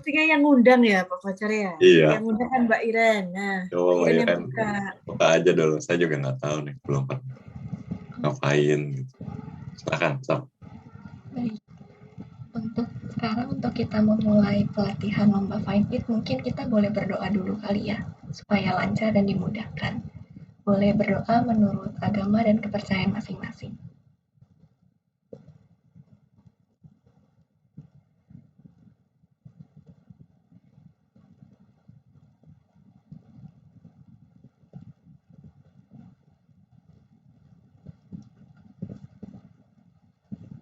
mestinya yang ngundang ya Pak Fajar ya. Iya. Yang ngundang kan Mbak Iren. Nah, Coba Mbak Mbak Iren yang Iren buka. buka aja dulu. Saya juga nggak tahu nih, belum pernah ngapain gitu. Silakan, Sam. Baik, untuk kita memulai pelatihan lomba Fine Fit, mungkin kita boleh berdoa dulu kali ya, supaya lancar dan dimudahkan. Boleh berdoa menurut agama dan kepercayaan masing-masing.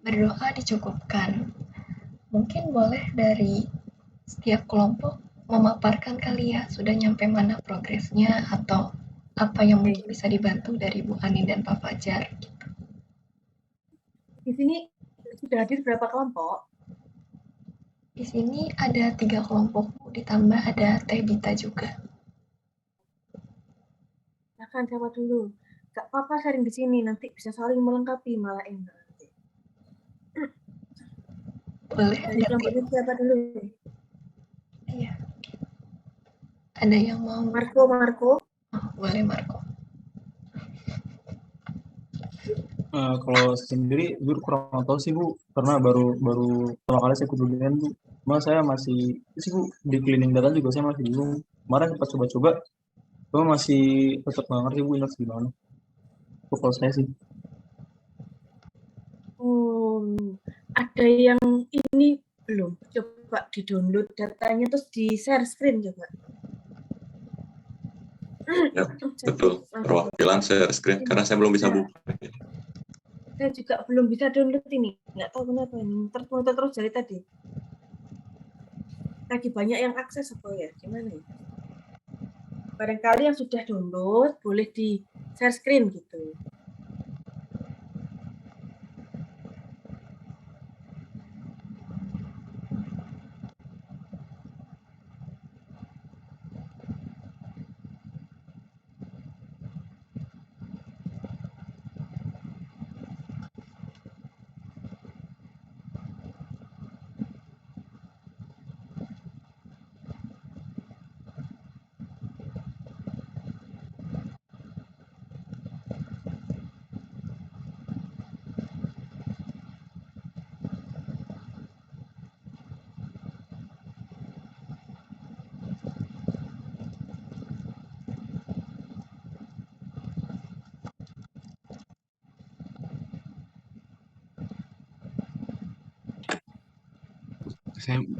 Berdoa dicukupkan. Mungkin boleh dari setiap kelompok memaparkan kali ya, sudah nyampe mana progresnya atau apa yang mungkin bisa dibantu dari Bu Anin dan Pak Fajar. Gitu. Di sini sudah hadir berapa kelompok? Di sini ada 3 kelompok, ditambah ada Teh Bita juga. Silakan siapa dulu? Gak apa-apa sharing di sini, nanti bisa saling melengkapi malah enak. Boleh. Dari kelompoknya siapa dulu? Iya. Ada yang mau? Marco. Oh, boleh Marco. Kalau sendiri gue kurang tahu sih Bu, karena baru pertama kali saya ikut webinar Bu. Cuma saya masih sih Bu, di cleaning data juga saya masih bingung. Kemarin sempat coba-coba, cuma masih tetap nggak ngerti Bu ini harus gimana. Itu kalau saya sih. Ada yang ini belum? Coba di-download datanya terus di-share screen coba. Ya, betul. Perwakilan share screen karena saya belum bisa buka. Saya juga belum bisa download ini. Nggak tahu kenapa ini. Terus dari tadi. Lagi banyak yang akses apa ya? Gimana ya? Barangkali yang sudah download boleh di-share screen gitu.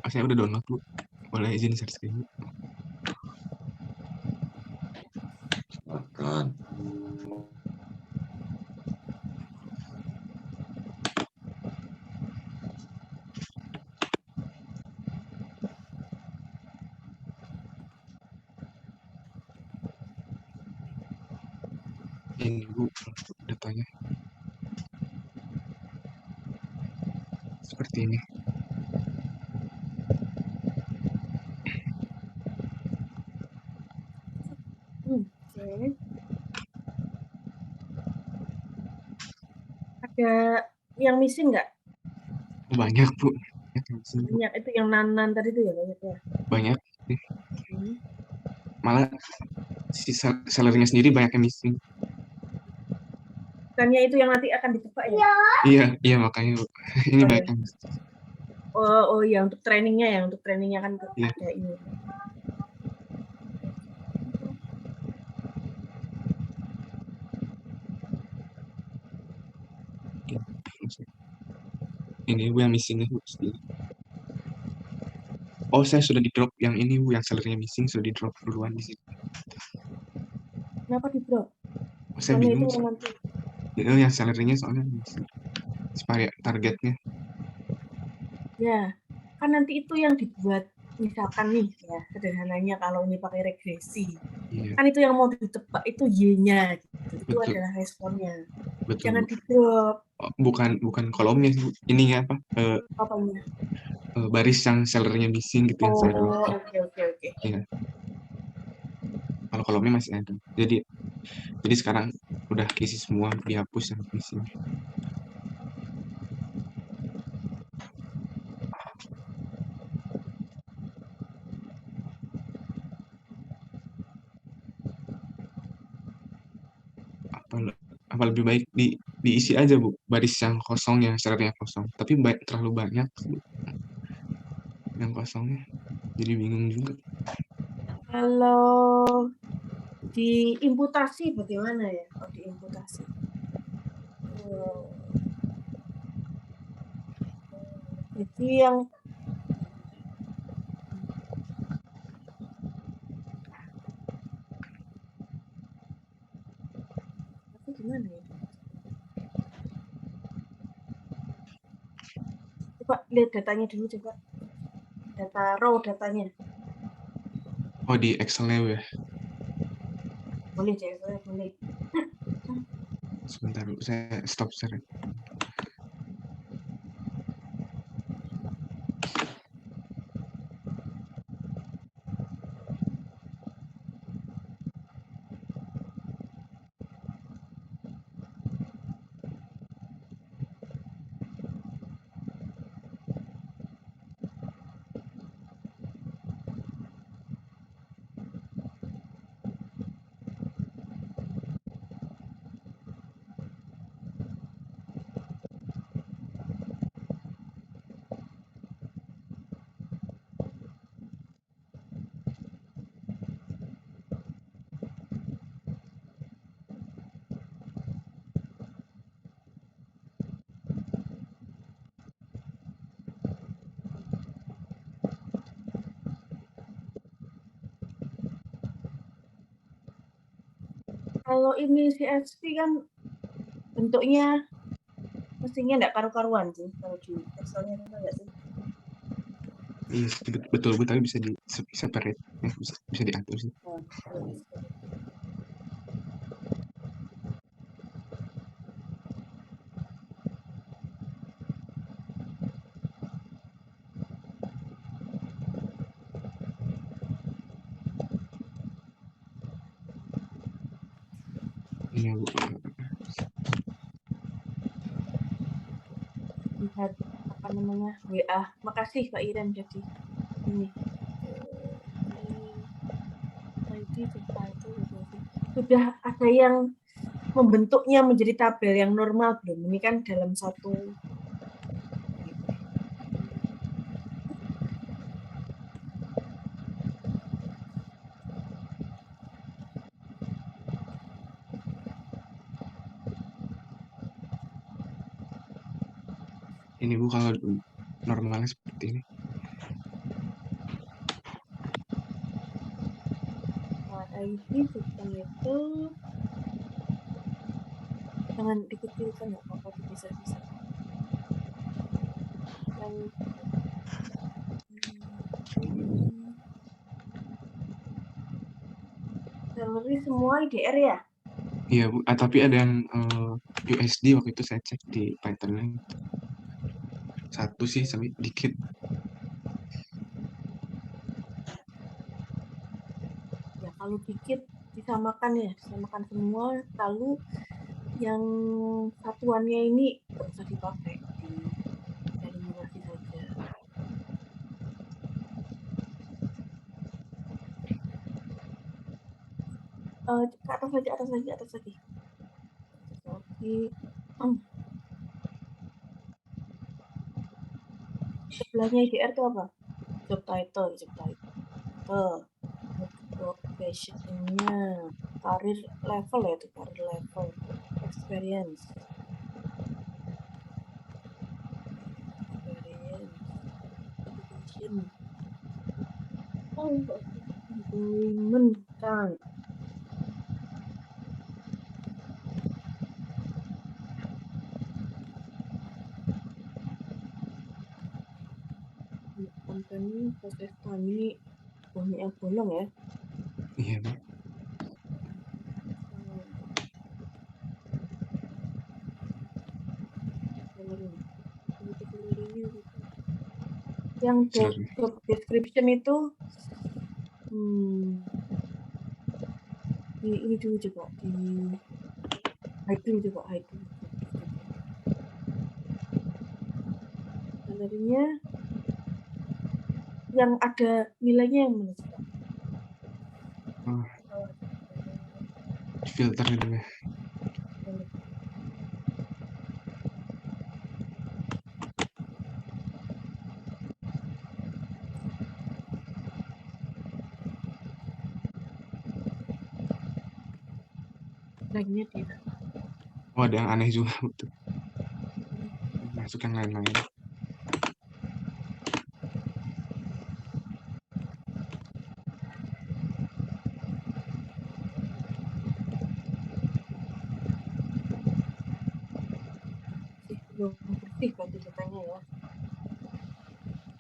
Saya udah download Bu. Boleh izin share screen. Silakan. Ini Bu, datanya. Seperti ini. Oke. Ada yang missing nggak? Banyak Bu. Banyak itu yang nanan tadi itu ya banyak ya. Banyak. Malah si sellernya sendiri banyak yang missing. Bukannya itu yang nanti akan ditebak ya? Iya makanya Bu. Ini banyak yang missing. Oh iya untuk trainingnya kan ya. Ada ini. Ini Bu yang missing Bu. Oh saya sudah di drop yang ini Bu, yang sellernya missing sudah di drop duluan di sini. Kenapa di drop? Oh, saya bingung. Yang sellernya soalnya missing. Supaya targetnya. Ya, kan nanti itu yang dibuat misalkan nih ya sederhananya kalau ini pakai regresi. Iya. Kan itu yang mau ditebak itu Y-nya gitu. Itu Betul. adalah responnya. Betul. Jangan di drop. Oh, bukan kolomnya ininya apa? Apanya? Baris yang sellernya missing gitu yang saya drop. Oke. Iya. Kalau kolomnya masih ada. Jadi sekarang udah keisi semua, dihapus yang missing. apa lebih baik diisi aja Bu baris yang kosong yang syaratnya kosong, tapi terlalu banyak Bu, yang kosongnya jadi bingung juga. Kalau diimputasi bagaimana ya? Kalau diimputasi, jadi yang tapi gimana ya? Coba lihat datanya dulu, coba data raw datanya. Oh di Excel-nya Bu ya. Boleh cek, boleh. Sebentar Bu, saya stop share. Kalau ini CSV kan bentuknya mestinya nggak karu-karuan sih kalau di Excel-nya, nggak sih? Iya betul Bu, tapi bisa di separate ya, bisa diatur sih. Oh, Iya Bu. lihat apa namanya WA. Makasih Pak Iren jadi ini ID sudah ada yang membentuknya menjadi tabel yang normal belum? Ini kan dalam satu Ini Bu kalau normalnya seperti ini. ID sistem itu jangan dikecilkan, nggak apa-apa, bisa yang salary semua IDR ya. Iya Bu, tapi ada yang USD waktu itu saya cek di Python satu sih sampai dikit. Ya kalau dikit disamakan semua, lalu yang satuannya ini nggak usah dipakai, dieliminasi saja. Ke atas lagi. Sebelahnya IDR itu apa? Job title. Professionnya, karir level ya, itu karir level, experience, education, employment kan. Company, proses kami banyak yang bolong ya. Iya Bu. Yang job description itu ini dulu coba di hide dulu. Salary-nya yang ada nilainya yang mana coba? Filter gitu ya. Ranknya tidak. Oh, ada yang aneh juga tuh. Masuk yang lain-lain. Belum bersih berarti datanya ya.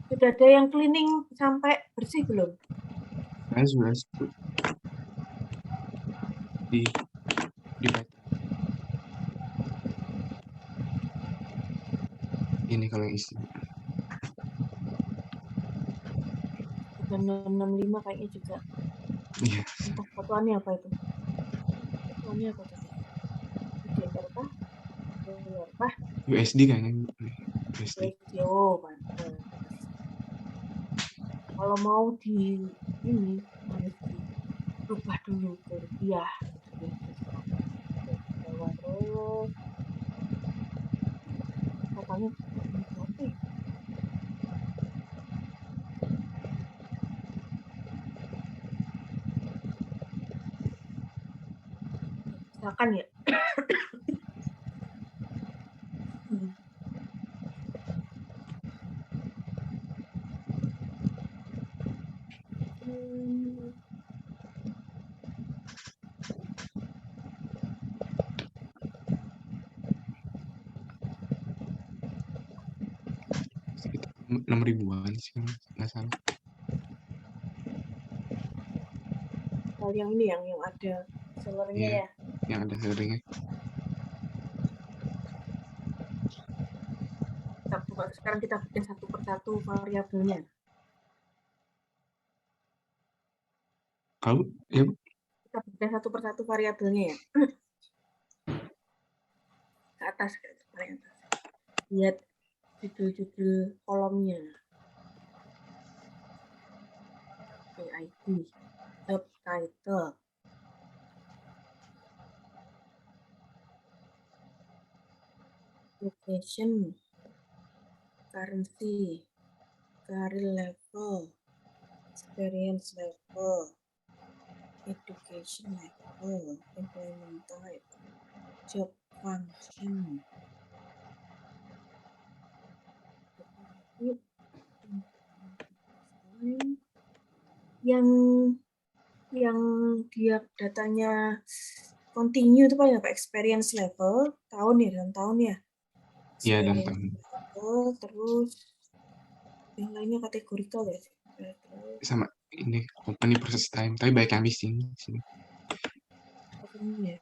Sudah ada yang cleaning sampai bersih belum? Saya sudah di ini kalau yang isi. Bukan 665 kayaknya juga. Iya. Entah satuannya apa itu. Satuannya apa tadi? DLR kah? DLR kah? USD kayaknya. USD. Oh, pantes. Kalau mau di ini harus dirubah dulu ke rupiah. Bawah terus. Totalnya berapa ya? Misalkan ya. Sekitar 6.000-an sih, nggak salah. Kalau yang ini yang ada sellernya Iya, ya. yang ada sharingnya. Sekarang kita bedah satu persatu variabelnya. Kalau ya Bu? Kita bedah satu persatu variabelnya ya. Ke atas, paling atas. Lihat judul-judul kolomnya. PID, job title, location, currency, career level, experience level, education level, employment type, job function. Yang dia datanya continue itu apa experience level tahun ya dan tahun ya. Iya, dan tahun. Level, terus yang lainnya kategorikal ya. Sama ini company process time, tapi baik yang missing sini. Ya.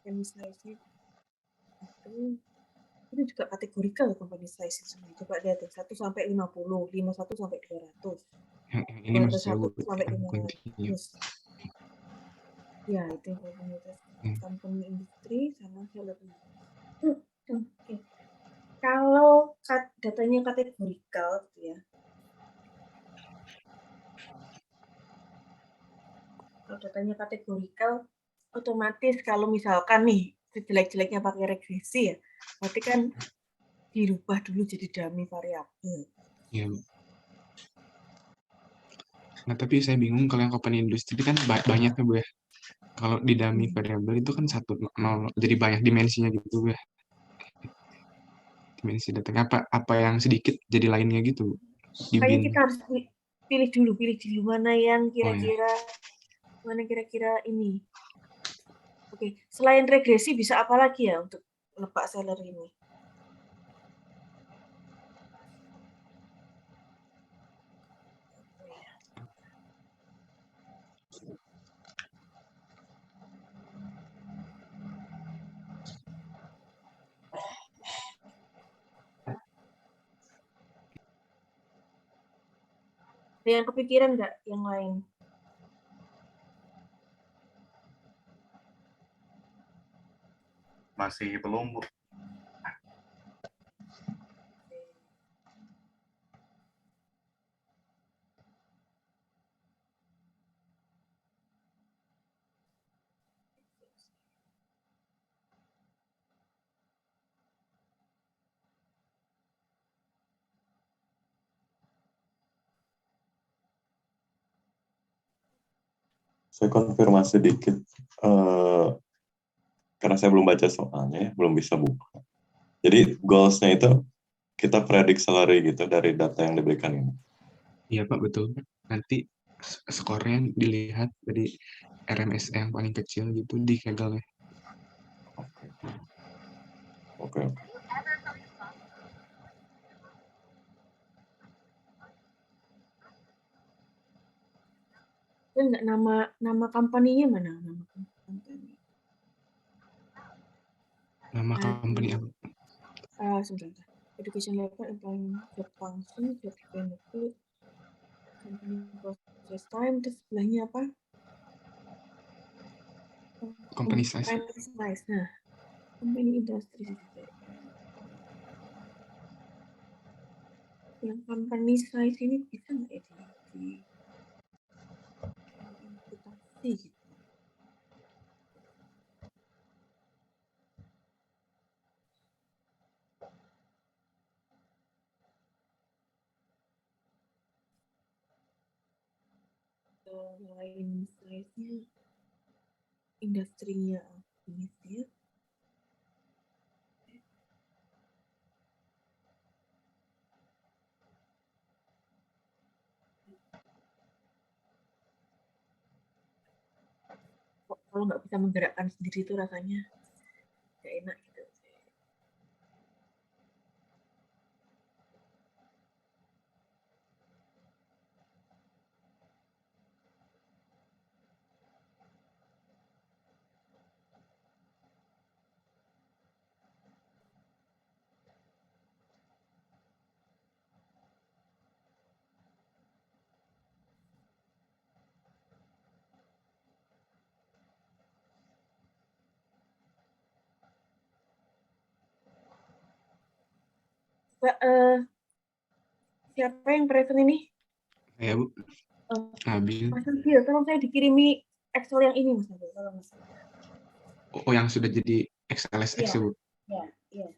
Company size-nya itu juga kategorikal company size semua. Coba lihat ya, 1 sampai 50, 51 sampai 200. Yang ini maksud saya 1 sampai yang 500. Ya, itu yang komunitas company industri sama salary. Oke. Kalau datanya kategorikal gitu ya. Kalau datanya kategorikal, otomatis kalau misalkan nih jelek-jeleknya pakai regresi ya, berarti kan dirubah dulu jadi dummy variabel. Iya. Nah, tapi saya bingung kalau yang company industri kan banyak ya Bu ya. Kalau di dummy variabel itu kan 1, 0, jadi banyak dimensinya gitu Bu ya. Dimensi datanya apa yang sedikit jadi lainnya gitu. Kayaknya kita harus pilih dulu mana yang kira-kira ini. Oke, selain regresi bisa apa lagi ya untuk lebak salary ini? Ada yang kepikiran nggak yang lain? Masih belum, Bu. Saya konfirmasi dikit. Karena saya belum baca soalnya, belum bisa buka. Jadi goals-nya itu kita predik salary gitu dari data yang diberikan ini. Iya Pak, betul. Nanti skornya dilihat dari RMS yang paling kecil gitu di Kaggle. Oke. Itu enggak nama company-nya mana? Nama company. Nama company apa? Sebentar. Education level, employment, job function, job benefit, company process time, terus sebelahnya apa? Company size. Company size. Nah, company industry. Yang company size ini bisa nggak ya di imputasi gitu? Lain size-nya industrinya ini sih. Kalau nggak bisa menggerakkan sendiri itu rasanya nggak enak gitu. Mbak, siapa yang present ini? Ya Bu, Nabil. Mas Nabil, tolong saya dikirimi Excel yang ini Mas Nabil, tolong Mas. Oh, yang sudah jadi XLSX ya Bu? Iya.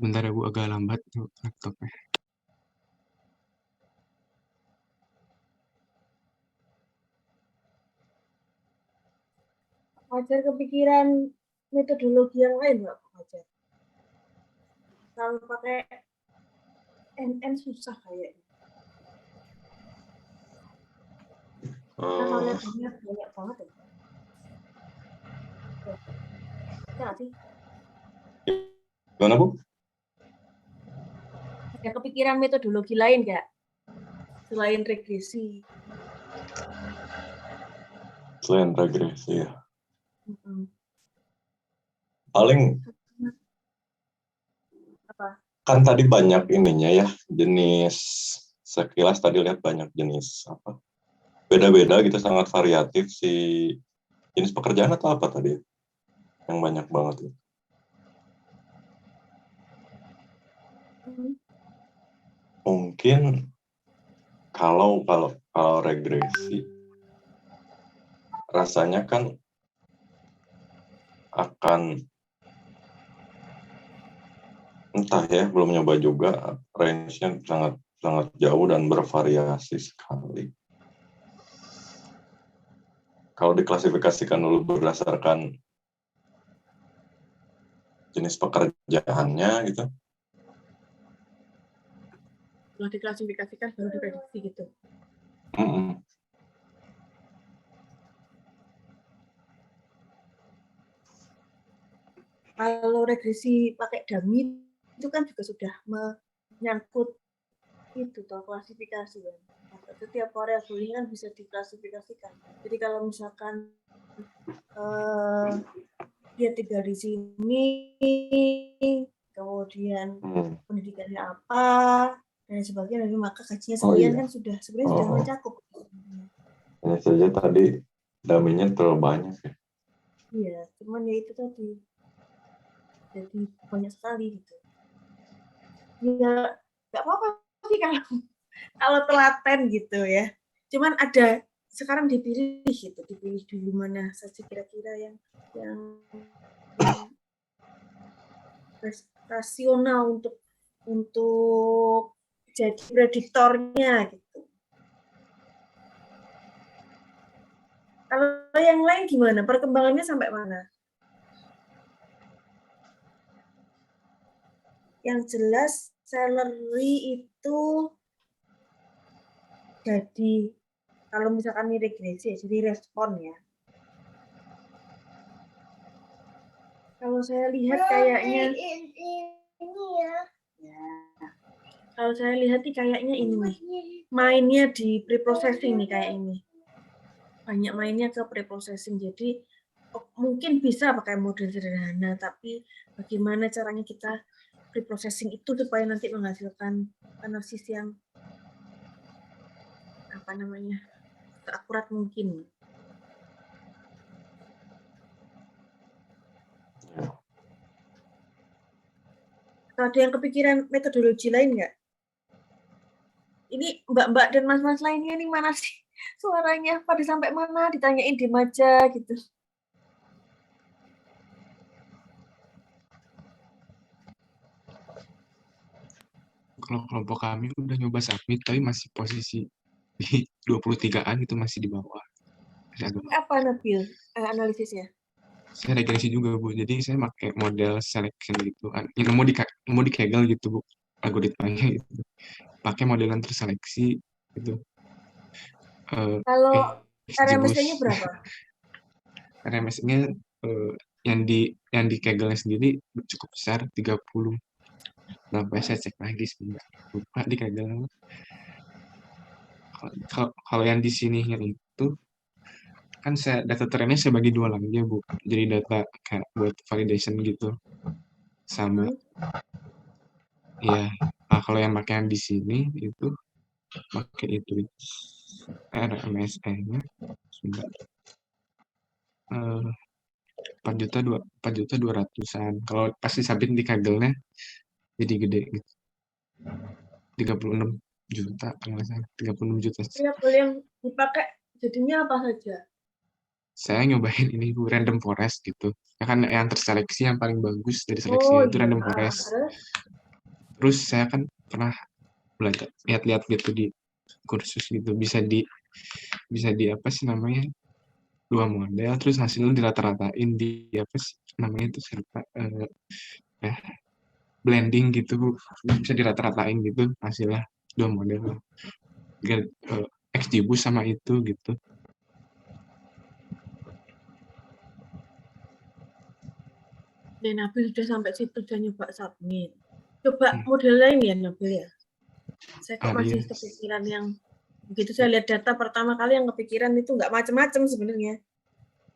Bentar ya Bu, agak lambat tuh laptopnya. Fajar kepikiran metodologi yang lain nggak Pak Fajar? Kalau pakai NN susah kayaknya. Karena banyak banget ya. Ya nggak sih? Gimana Bu? Ada kepikiran metodologi lain nggak? Selain regresi. Selain regresi ya. Mm-mm. Paling Apa? kan tadi banyak ininya ya, jenis sekilas tadi lihat banyak jenis apa beda-beda gitu, sangat variatif si jenis pekerjaan atau apa tadi yang banyak banget gitu. Mungkin kalau regresi rasanya kan akan entah ya, belum nyoba juga, range-nya sangat sangat jauh dan bervariasi sekali. Kalau diklasifikasikan dulu berdasarkan jenis pekerjaannya gitu. Kalau diklasifikasikan baru diprediksi gitu. Kalau regresi pakai dummy itu kan juga sudah menyangkut itu toh klasifikasi kan. Setiap variabelnya kan bisa diklasifikasikan. Jadi kalau misalkan dia tinggal di sini, kemudian pendidikannya apa dan sebagainya, maka gajinya sekian kan sudah sebenarnya sudah mencakup. Hanya saja tadi dummy-nya terlalu banyak ya. Iya, cuman ya itu tadi jadi banyak sekali gitu. Ya nggak apa-apa sih kalau telaten gitu ya. Cuman ada sekarang dipilih gitu, dipilih dulu mana saja kira-kira yang rasional untuk jadi prediktornya gitu. Kalau yang lain gimana? Perkembangannya sampai mana? Yang jelas salary itu jadi kalau misalkan ini regresi jadi respon ya. Kalau saya lihat kayaknya kalau saya lihat nih kayaknya ini nih mainnya di preprocessing nih kayak ini. Banyak mainnya ke preprocessing, jadi mungkin bisa pakai model sederhana, tapi bagaimana caranya kita preprocessing itu supaya nanti menghasilkan analisis yang seakurat mungkin. Atau ada yang kepikiran metodologi lain nggak? Ini mbak-mbak dan mas-mas lainnya nih mana sih suaranya? Pada sampai mana? Ditanyain diem aja gitu. Kalau kelompok kami udah nyoba submit, tapi masih posisi di 23-an itu masih di bawah. Apa Nabil analisisnya? Saya regresi juga Bu, jadi saya pakai model selection gitu, yang mau di Kaggle gitu Bu, algoritmanya gitu. Pakai modelan terseleksi gitu. Kalau RMS-nya berapa? RMS-nya yang di Kaggle-nya sendiri cukup besar, 30. Sampai saya cek lagi sebentar, lupa di Kaggle. Kalau yang di sininya itu kan saya data trennya saya bagi dua lagi ya Bu, jadi data kayak buat validation gitu sama ya. Kalau yang pakai yang di sini itu pakai itu RMSE-nya sudah 4.200.000-an. Kalau pasti submit di Kaggle-nya jadi gede gitu, 36 juta kalau nggak salah, 36 juta. Variabel yang dipakai jadinya apa saja? Saya nyobain ini Bu, random forest gitu. Ya kan yang terseleksi yang paling bagus dari seleksinya itu random forest. Terus saya kan pernah belajar lihat-lihat gitu di kursus gitu, bisa di apa sih namanya, 2 model terus hasilnya dirata-ratain di apa sih namanya itu blending gitu Bu. Bisa dirata-ratain gitu hasilnya 2 model. XGBoost sama itu gitu. Dan Nabil sudah sampai situ sudah nyoba submit. Coba model lain ya Nabil ya. Saya kok masih kepikiran yang begitu saya lihat data pertama kali yang kepikiran itu nggak macam-macam sebenarnya.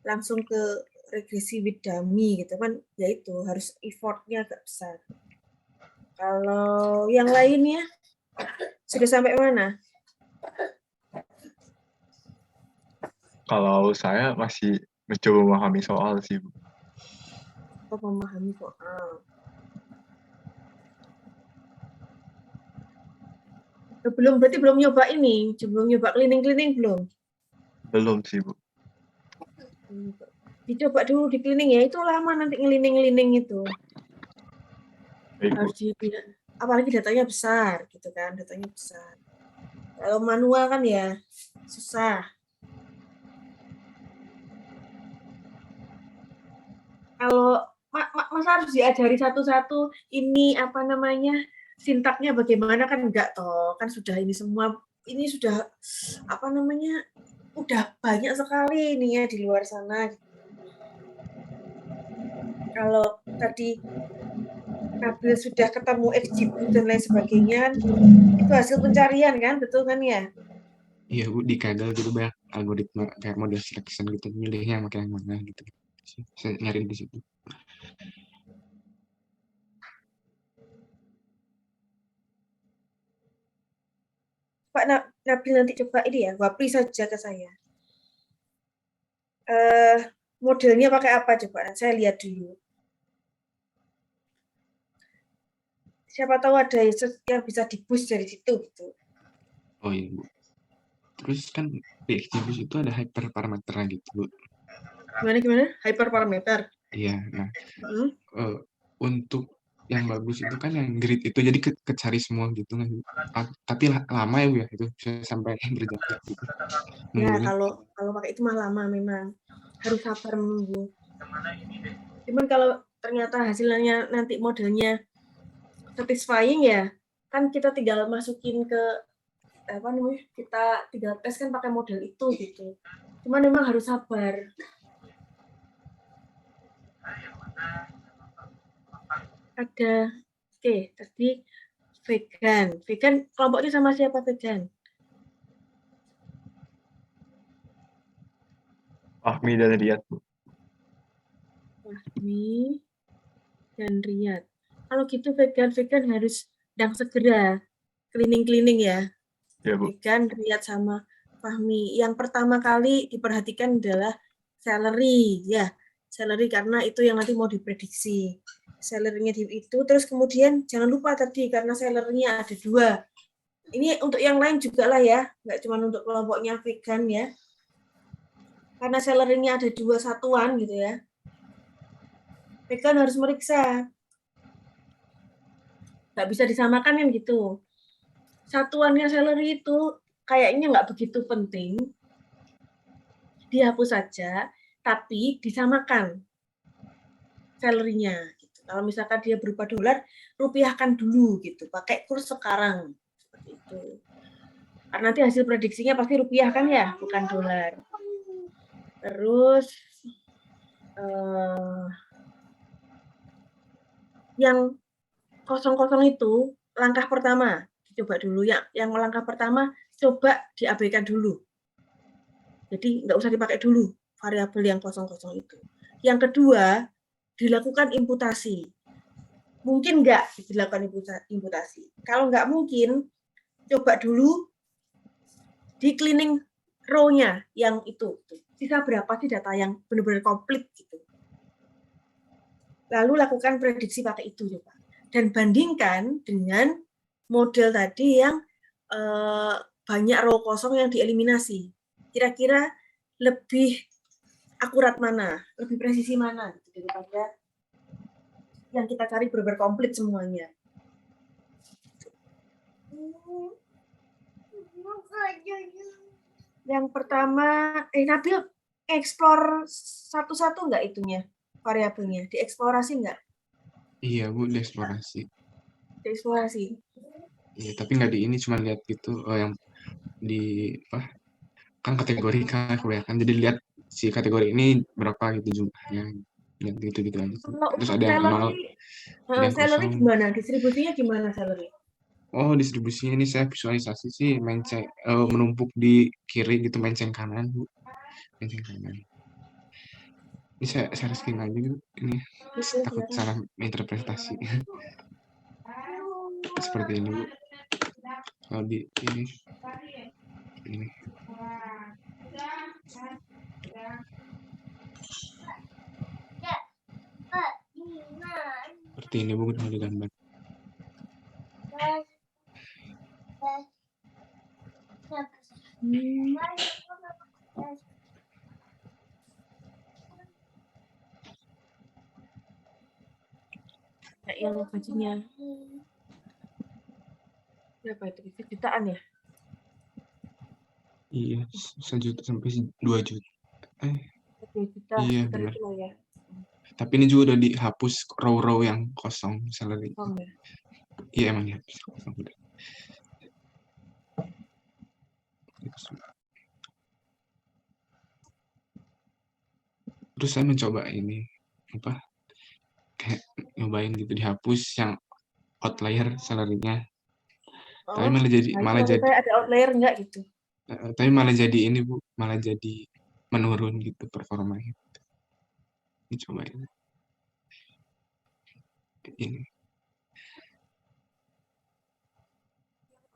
Langsung ke regresi with dummy gitu kan, ya itu harus effortnya agak besar. Kalau yang lainnya Sudah sampai mana? Kalau saya masih mencoba memahami soal sih, Bu. Oh, memahami soal. Berarti belum nyoba ini, belum nyoba cleaning belum? Belum sih, Bu. Dicoba dulu di cleaning ya, itu lama nanti ngelining itu. Baik, Bu. Harus apalagi datanya besar gitu kan, datanya besar. Kalau manual kan ya susah. Kalau masa harus diajari satu-satu ini apa namanya sintaknya bagaimana kan enggak toh, kan sudah ini semua, ini sudah apa namanya udah banyak sekali ini ya di luar sana. Kalau tadi Nabil sudah ketemu XGBoost dan lain sebagainya, itu hasil pencarian kan, betul kan ya? Iya Bu, di Kaggle gitu banyak algoritma kayak model selection gitu, milihnya pakai yang mana gitu. Saya nyari di situ. Pak Nabil nanti coba ini ya, wapri saja ke saya. Modelnya pakai apa coba? Saya lihat dulu. Siapa tahu ada yang bisa di-boost dari situ gitu. Oh iya Bu. Terus kan di XGBoost itu ada hyperparameter gitu Bu. Gimana? Hyperparameter. Iya, nah untuk yang bagus itu kan yang grid itu jadi kecari semua gitu kan. Tapi lama ya Bu ya itu bisa sampai berjam-jam gitu. Ya kalau pakai itu mah lama memang. Harus sabar menunggu. Cuman kalau ternyata hasilnya nanti modelnya satisfying ya, kan kita tinggal masukin ke apa namanya? Kita tinggal tes kan pakai model itu gitu. Cuman memang harus sabar. Ada tadi vegan kelompoknya sama siapa vegan? Fahmi dan Riyad, Bu. Fahmi dan Riyad. Kalau gitu vegan harus sedang segera cleaning ya. Ya, Bu. Vegan, Riyad sama Fahmi. Yang pertama kali diperhatikan adalah celery ya. Celery karena itu yang nanti mau diprediksi. Celery-nya itu, terus kemudian jangan lupa tadi karena celery-nya ada 2. Ini untuk yang lain juga lah ya, nggak cuma untuk kelompoknya vegan ya. Karena celery-nya ada 2 satuan gitu ya. Vegan harus meriksa. Nggak bisa disamakan kan gitu. Satuannya celery itu kayaknya nggak begitu penting. Dihapus saja, tapi disamakan celery-nya. Gitu. Kalau misalkan dia berupa dolar, rupiahkan dulu gitu. Pakai kurs sekarang. Seperti itu. Karena nanti hasil prediksinya pasti rupiah kan ya, bukan dolar. Terus yang kosong-kosong itu langkah pertama dicoba dulu ya. Yang langkah pertama coba diabaikan dulu. Jadi nggak usah dipakai dulu variabel yang kosong-kosong itu. Yang kedua dilakukan imputasi. Mungkin nggak dilakukan imputasi. Kalau nggak mungkin, coba dulu di cleaning row-nya yang itu. Sisa berapa sih data yang benar-benar komplit gitu. Lalu lakukan prediksi pakai itu coba. Dan bandingkan dengan model tadi yang banyak row kosong yang dieliminasi. Kira-kira lebih akurat mana, lebih presisi mana gitu, daripada yang kita cari benar-benar komplit semuanya. Yang pertama, Nabil explore satu-satu nggak itunya, variabelnya? Dieksplorasi nggak? Iya Bu, dieksplorasi. Iya, tapi nggak di ini, cuma lihat gitu yang di apa? Kan kategori kan kebanyakan, jadi lihat si kategori ini berapa gitu jumlahnya. Lihat gitu-gitu aja. Terus ada yang 0, ada yang salary kosong. gimana? Distribusinya gimana salary? Oh, distribusinya ini saya visualisasi sih menceng menumpuk di kiri gitu, menceng kanan Bu. Menceng kanan. Ini saya risking aja gitu. Ini takut salah interpretasi. Seperti ini Bu. Kalau di ini seperti ini Bu, kalau digambar. Kayak yang gajinya berapa itu? Jutaan ya? Iya, 1 juta sampai 2 juta. 2 juta Iya, sekitar benar. itu lah ya. Tapi ini juga udah dihapus row-row yang kosong salary. Oh, ya. Iya, emang dihapus kosong udah. Terus saya mencoba ini kayak nyobain gitu dihapus yang outlier salary-nya. Tapi Oh, malah jadi nah itu maksudnya ada outlier enggak gitu? tapi malah jadi ini Bu, malah jadi menurun gitu performanya. Dicobain ini.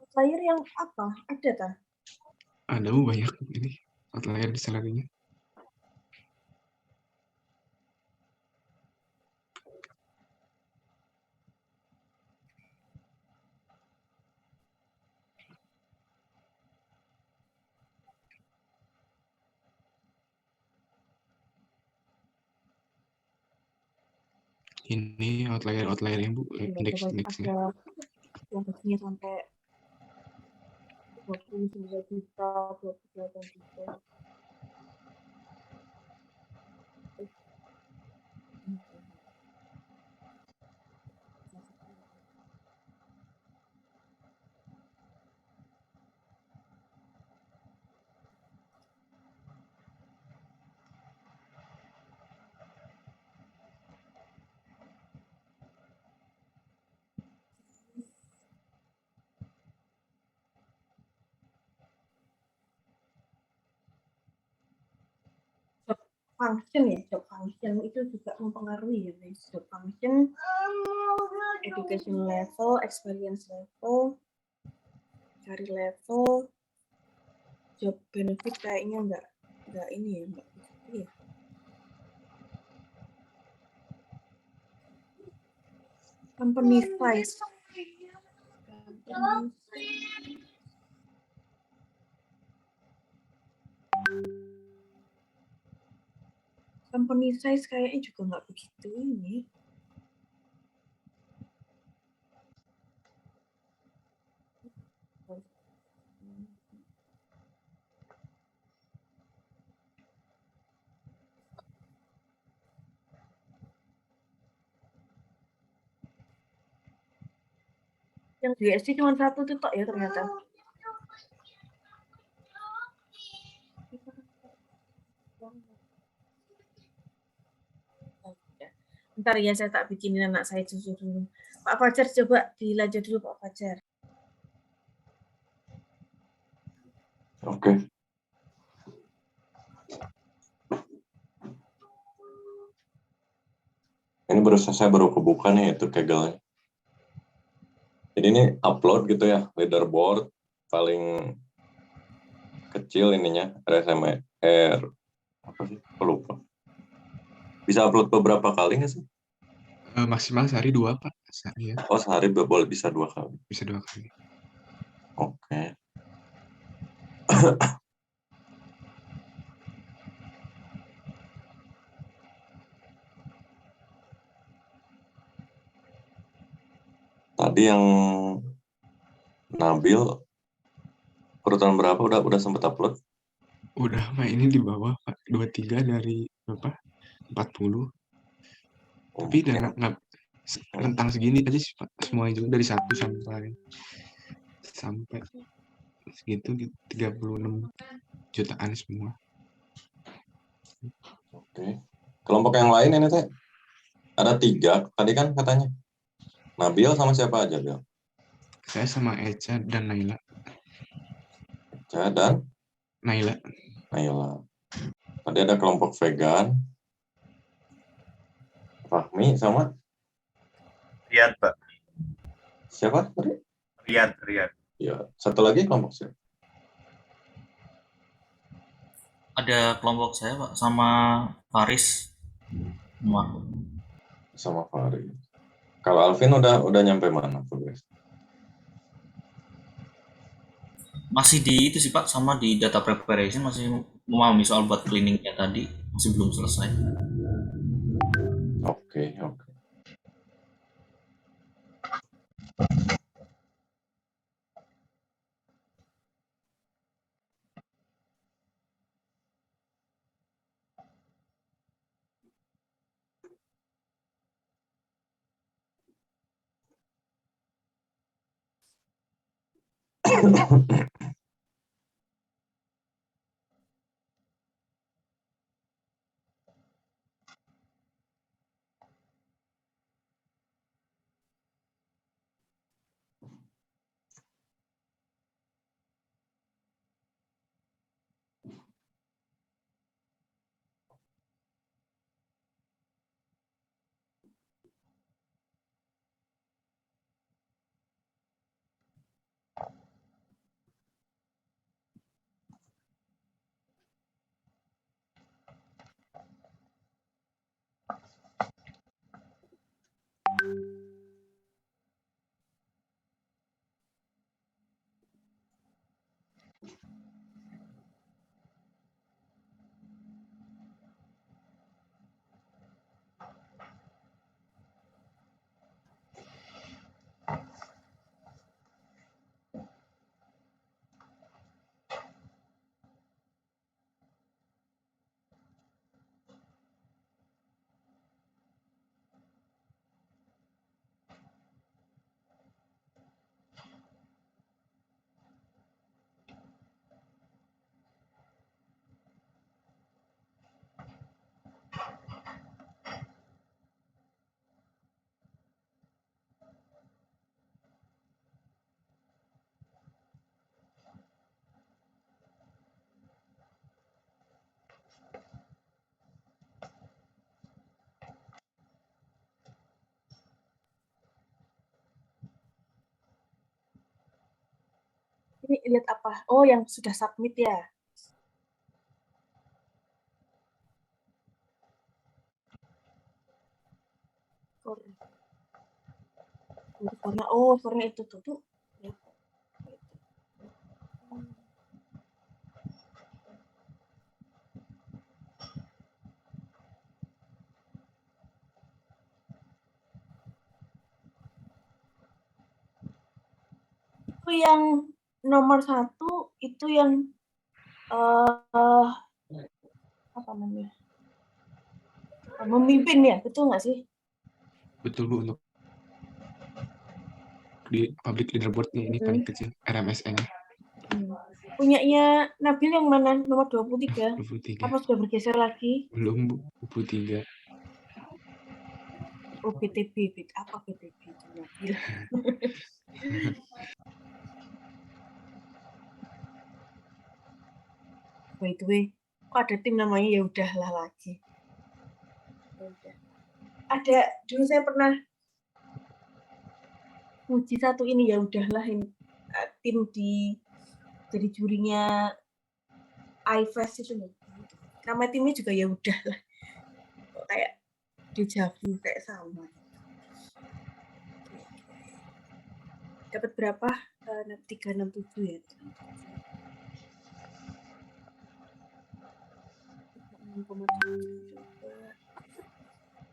Outlier yang apa? Ada tak? Ada Bu banyak ini outlier di salary-nya. Ini outlier yang Bu, indeks-indeksnya. Ada yang gajinya sampai 29 juta, 28 juta. Function ya, job function itu juga mempengaruhi ya, guys. Job function, education level, experience level, career level, job benefit kayaknya enggak ini ya, enggak begitu ya. Company size. Company size kayaknya juga nggak begitu ini. Yang di SD cuma 1 tuh tok ya ternyata. Ntar ya saya tak bikinin anak saya susu dulu. Pak Fajar coba dilanjut dulu Pak Fajar. Oke. Ini saya baru kebuka nih itu Kaggle-nya. Jadi ini upload gitu ya, leaderboard paling kecil ininya, RSMR, apa sih? Aku lupa. Bisa upload beberapa kali nggak sih? Maksimal sehari 2 Pak. Sehari ya. Oh, sehari boleh bisa 2 kali. Bisa 2 kali. Oke. Tadi yang Nabil urutan berapa udah sempat upload? Udah Pak, ini di bawah Pak. 23 dari berapa? 40. Tapi udah nggak rentang segini aja sih Pak. Semuanya juga dari 1 sampai segitu 36 jutaan semua. Oke. Kelompok yang lain ini teh ada 3 tadi kan katanya. Nabil sama siapa aja, Bil? Saya sama Eca dan Naila. Eca dan Naila. Tadi ada kelompok vegan. Fahmi sama Riyad, Pak. siapa tadi? Riyad. Ya, satu lagi kelompok siapa? Ada kelompok saya Pak sama Faris. Sama Fahri. Kalau Alvin udah nyampe mana progres? Masih di itu sih Pak, sama di data preparation, masih memahami soal buat cleaningnya tadi, masih belum selesai. Oke. Ini lihat apa? Oh, yang sudah submit ya. Skornya itu tuh. Ya. Itu yang nomor 1 itu yang apa namanya? Memimpin ya, betul nggak sih? Betul Bu, untuk di public leaderboard-nya ini paling kecil, RMSN-nya. Punyanya Nabil yang mana? Nomor 23. 23. Apa sudah bergeser lagi? Belum Bu, 23. Oh, BTB. Apa BTB itu Nabil? By the way, kok ada tim namanya ya udahlah lagi. Yaudah. Ada dulu saya pernah uji satu ini ya udahlah ini tim jadi jurinya iFest itu loh. Nama timnya juga ya udahlah. Kayak dejavu kayak sama. Dapat berapa? 367 ya.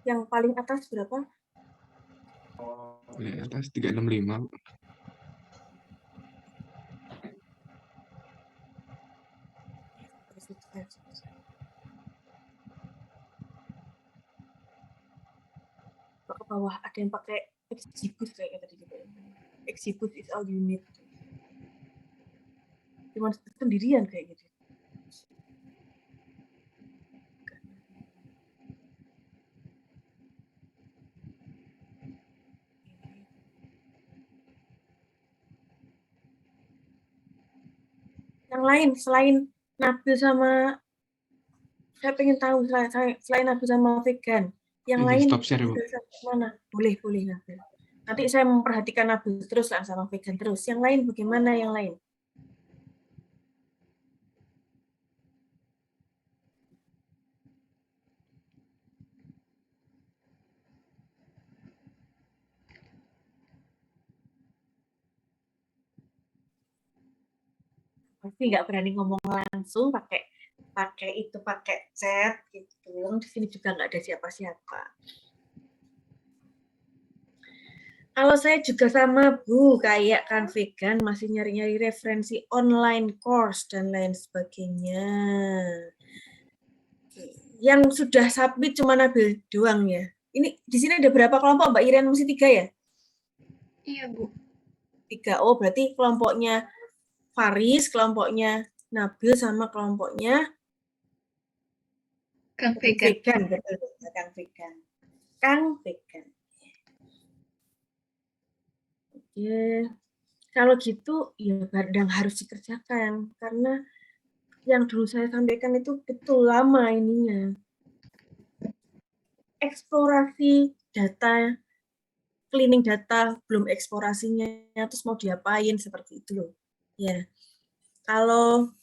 Yang paling atas berapa? Paling atas 365. Ke bawah ada yang pakai exibus kayak tadi gitu. Exibus is all you need. Cuma sendirian kayak gitu. Yang lain selain Nabil sama saya pengen tahu selain Nabil sama vegan, yang lain Stop share, Bu. mana? Boleh Nabil. Nanti saya memperhatikan Nabil terus lah sama vegan terus. Yang lain bagaimana yang lain? Pasti nggak berani ngomong langsung, pakai chat gitu. Di sini juga nggak ada siapa-siapa. Kalau saya juga sama Bu, kayak kan vegan masih nyari-nyari referensi online course dan lain sebagainya. Yang sudah submit cuma Nabil doang ya. Ini di sini ada berapa kelompok Mbak Iren? Mesti 3 ya? Iya, Bu. 3. Oh, berarti kelompoknya Faris, kelompoknya Nabil, sama kelompoknya Kang vegan. vegan, betul. Kang vegan. Kang vegan. Oke. Kalau gitu, ya kadang harus dikerjakan. Karena yang dulu saya sampaikan itu betul lama ininya. Eksplorasi data, cleaning data, belum eksplorasinya, terus mau diapain, seperti itu loh. Ya, kalau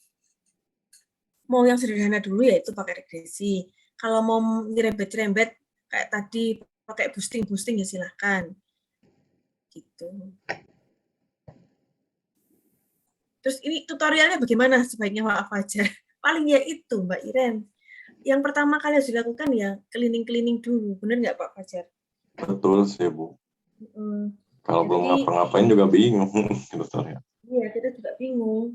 mau yang sederhana dulu ya itu pakai regresi. Kalau mau nyerempet-nyerempet kayak tadi pakai boosting ya silahkan. Gitu. Terus ini tutorialnya bagaimana sebaiknya maaf aja. Paling ya itu Mbak Iren. Yang pertama kali harus dilakukan ya cleaning dulu. Bener nggak Pak Fajar? Betul sih, Bu. Kalau belum ngapa-ngapain juga bingung. Iya, kita juga bingung.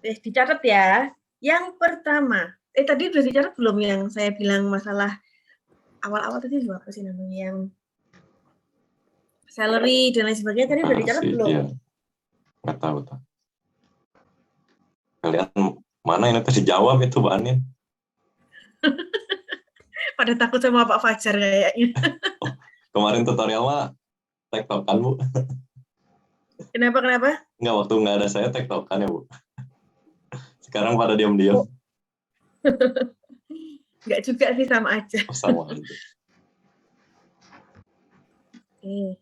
Dicatat ya. Yang pertama, tadi udah dicatat belum yang saya bilang masalah awal-awal tadi apa sih namanya yang salary dan lain sebagainya tadi udah dicatat belum? Iya. Nggak tahu. Kalian mana ini tadi jawab itu Mbak Anin? Pada takut sama Pak Fajar kayaknya. Kemarin tutorial mah tektokan Bu. Kenapa? Nggak, waktu nggak ada saya tektokan ya Bu. Sekarang pada diam-diam. Nggak juga sih, sama aja. Sama aja. Oke.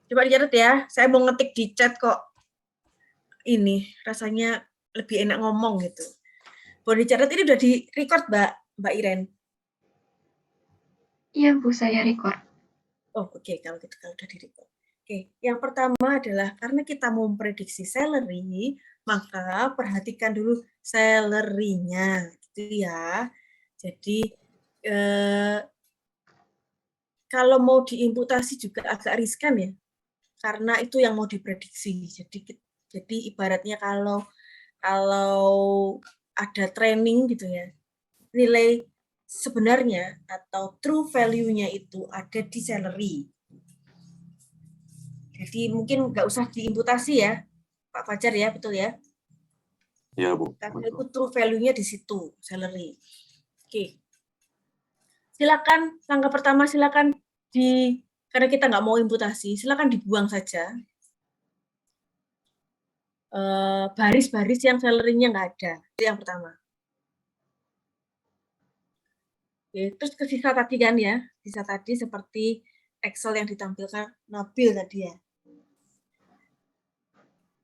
Coba dicatat ya. Saya mau ngetik di chat kok. Ini rasanya lebih enak ngomong gitu. Boleh dicatat, ini udah di record Mbak Iren? Iya Bu, saya record. Oh oke, kalau gitu kalau udah di record. Oke, yang pertama adalah karena kita mau memprediksi salary, maka perhatikan dulu salary-nya gitu ya. Jadi kalau mau diimputasi juga agak riskan ya, karena itu yang mau diprediksi. Jadi ibaratnya kalau ada training gitu ya, nilai sebenarnya atau true value-nya itu ada di salary. Jadi mungkin nggak usah diimputasi ya, Pak Fajar ya, betul ya? Iya Bu. Karena itu true value-nya di situ, salary. Oke. Silakan, langkah pertama silakan karena kita nggak mau imputasi, silakan dibuang saja. Baris-baris yang salary-nya nggak ada, itu yang pertama. Oke, terus ke sisa tadi kan ya, sisa tadi seperti Excel yang ditampilkan Nabil tadi ya.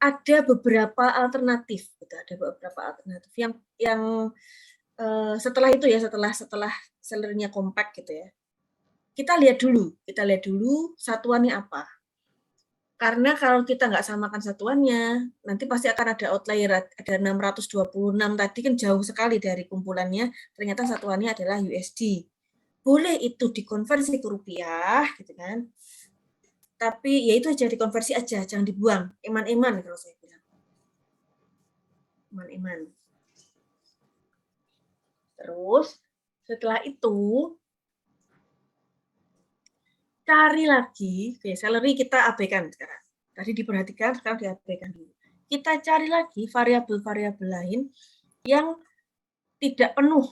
Ada beberapa alternatif, gitu. Ada beberapa alternatif yang setelah itu ya, setelah salary-nya compact gitu ya. Kita lihat dulu satuannya apa. Karena kalau kita nggak samakan satuannya, nanti pasti akan ada outlier, ada 626 tadi kan jauh sekali dari kumpulannya, ternyata satuannya adalah USD. Boleh itu dikonversi ke rupiah, gitu kan. Tapi ya itu aja, dikonversi aja, jangan dibuang. Eman-eman kalau saya bilang. Eman-eman. Terus setelah itu cari lagi, salary kita abaikan sekarang. Tadi diperhatikan, sekarang diabaikan dulu. Kita cari lagi variabel-variabel lain yang tidak penuh.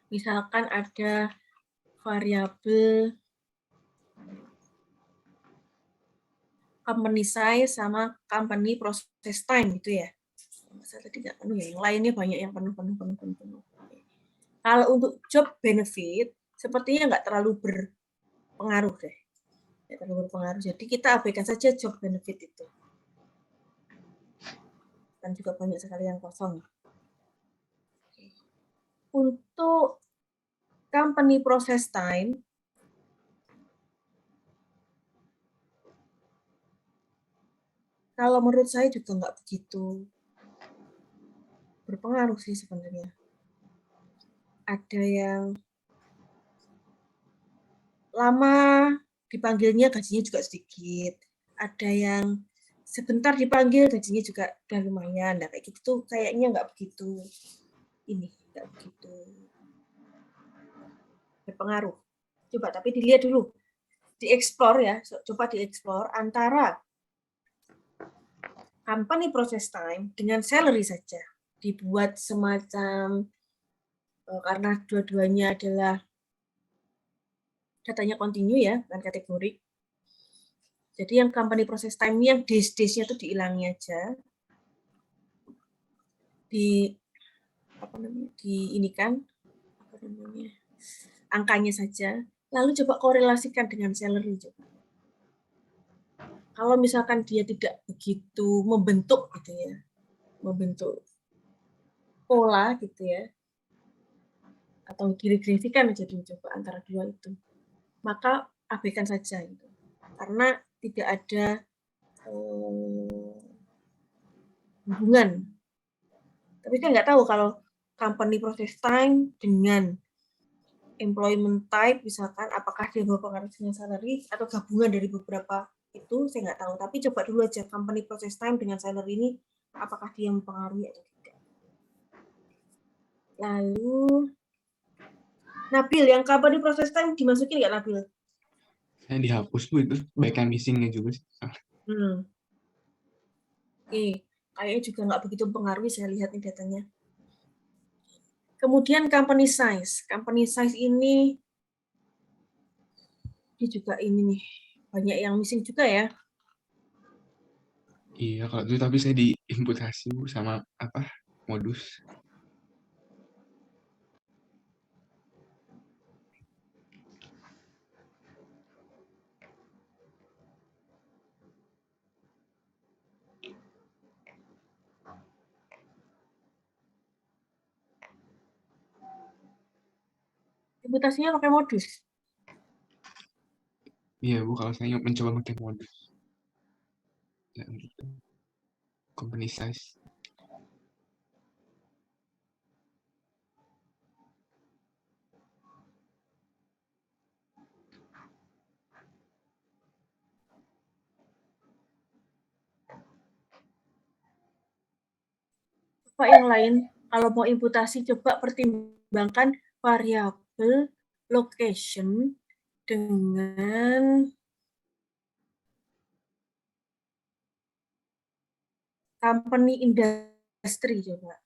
Misalkan ada variabel company size sama company process time gitu ya. Saya tadi nggak penuh ya, yang lainnya banyak yang penuh. Kalau untuk job benefit, sepertinya nggak terlalu berpengaruh deh. Nggak terlalu berpengaruh. Jadi kita abaikan saja job benefit itu. Kan juga banyak sekali yang kosong. Untuk company process time, kalau menurut saya juga nggak begitu berpengaruh sih sebenarnya. Ada yang lama dipanggilnya gajinya juga sedikit. Ada yang sebentar dipanggil gajinya juga udah lumayan. Nah, kayak gitu tuh kayaknya nggak begitu berpengaruh. Coba tapi dilihat dulu, dieksplor ya, coba dieksplor antara company process time dengan salary saja. Dibuat semacam, karena dua-duanya adalah datanya kontinu ya, bukan kategori. Jadi yang company process time yang days-days-nya tuh dihilangi aja. Angkanya saja, lalu coba korelasikan dengan salary coba. Kalau misalkan dia tidak begitu membentuk gitu ya, membentuk pola gitu ya, atau diregresikan aja dulu coba antara dua itu, maka abaikan saja itu, karena tidak ada hubungan. Tapi saya nggak tahu kalau company process time dengan employment type, misalkan apakah dia berpengaruh dengan salary atau gabungan dari beberapa itu, saya nggak tahu. Tapi coba dulu aja company process time dengan salary ini, apakah dia mempengaruhi atau tidak. Lalu, Nabil, yang company process time dimasukin nggak, Nabil? Saya dihapus Bu itu, baik yang missingnya juga sih. Oke, kayaknya juga nggak begitu mempengaruhi, saya lihat nih datanya. Kemudian company size. Company size ini juga ini nih, banyak yang missing juga ya. Iya, kalau itu tapi saya diimputasi Bu sama modus. Imputasinya pakai modus. Iya Bu, kalau saya mencoba pakai modus. Ya, gitu. Company size. Coba yang lain, kalau mau imputasi, coba pertimbangkan variabel location dengan company industry, coba.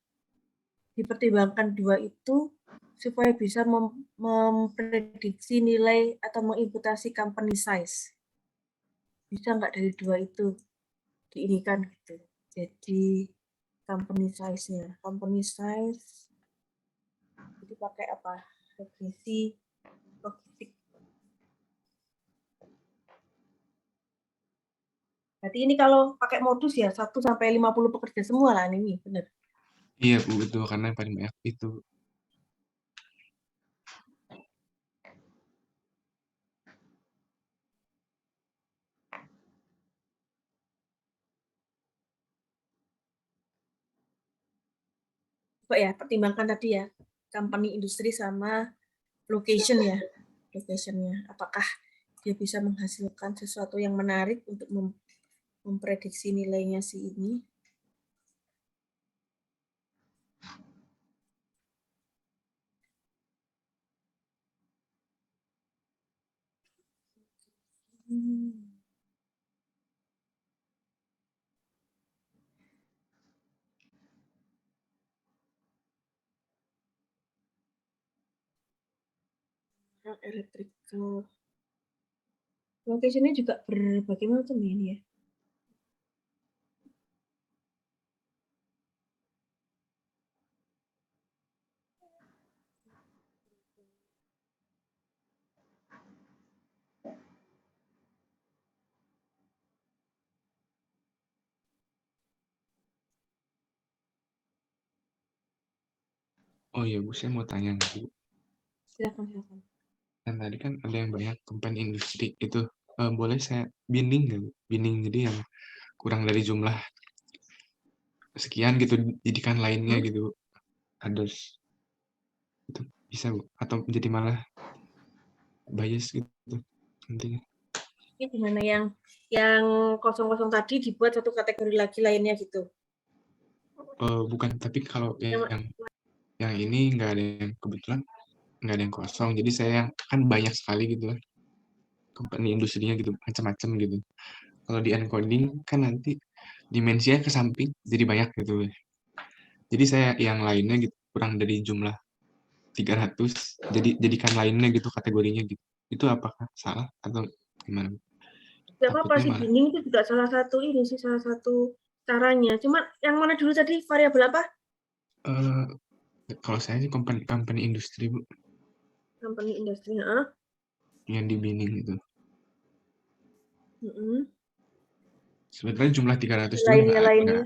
Dipertimbangkan dua itu supaya bisa memprediksi nilai atau mengimputasi company size. Bisa nggak dari dua itu diinikan gitu. Jadi company size-nya. Company size jadi pakai apa? Regresi logistik. Berarti ini kalau pakai modus ya 1 sampai 50 pekerja semua lah ini, benar. Iya Bu, betul, karena yang paling banyak itu. Coba ya, pertimbangkan tadi ya, company industri sama location ya, location-nya. Apakah dia bisa menghasilkan sesuatu yang menarik untuk memprediksi nilainya si ini. Electrical. Location-nya juga berbagai macam ini ya. Oh iya Bu, saya mau tanya nih Bu. Silakan. Kan tadi kan ada yang banyak company industri itu, boleh saya binding nggak Bu? Binding jadi yang kurang dari jumlah sekian gitu, jadikan lainnya gitu, others. Itu bisa Bu? Atau jadi malah bias gitu nantinya? Ini gimana yang kosong-kosong tadi dibuat satu kategori lagi lainnya gitu? Bukan, tapi kalau yang ini nggak ada yang kebetulan nggak ada yang kosong, jadi saya yang kan banyak sekali gitu lah company industrinya gitu, macam-macam gitu. Kalau di encoding kan nanti dimensinya ke samping jadi banyak gitu. Jadi saya yang lainnya gitu kurang dari jumlah 300, jadikan lainnya gitu kategorinya gitu. Itu apakah salah atau gimana? Gak apa-apa Takutnya sih, malah binding itu juga salah satu caranya. Cuma yang mana dulu tadi, variabel apa? kalau saya sih company industri Bu, Company industri, yang di binding itu. mm-mm. Sebenarnya jumlah 300 juga Lainnya.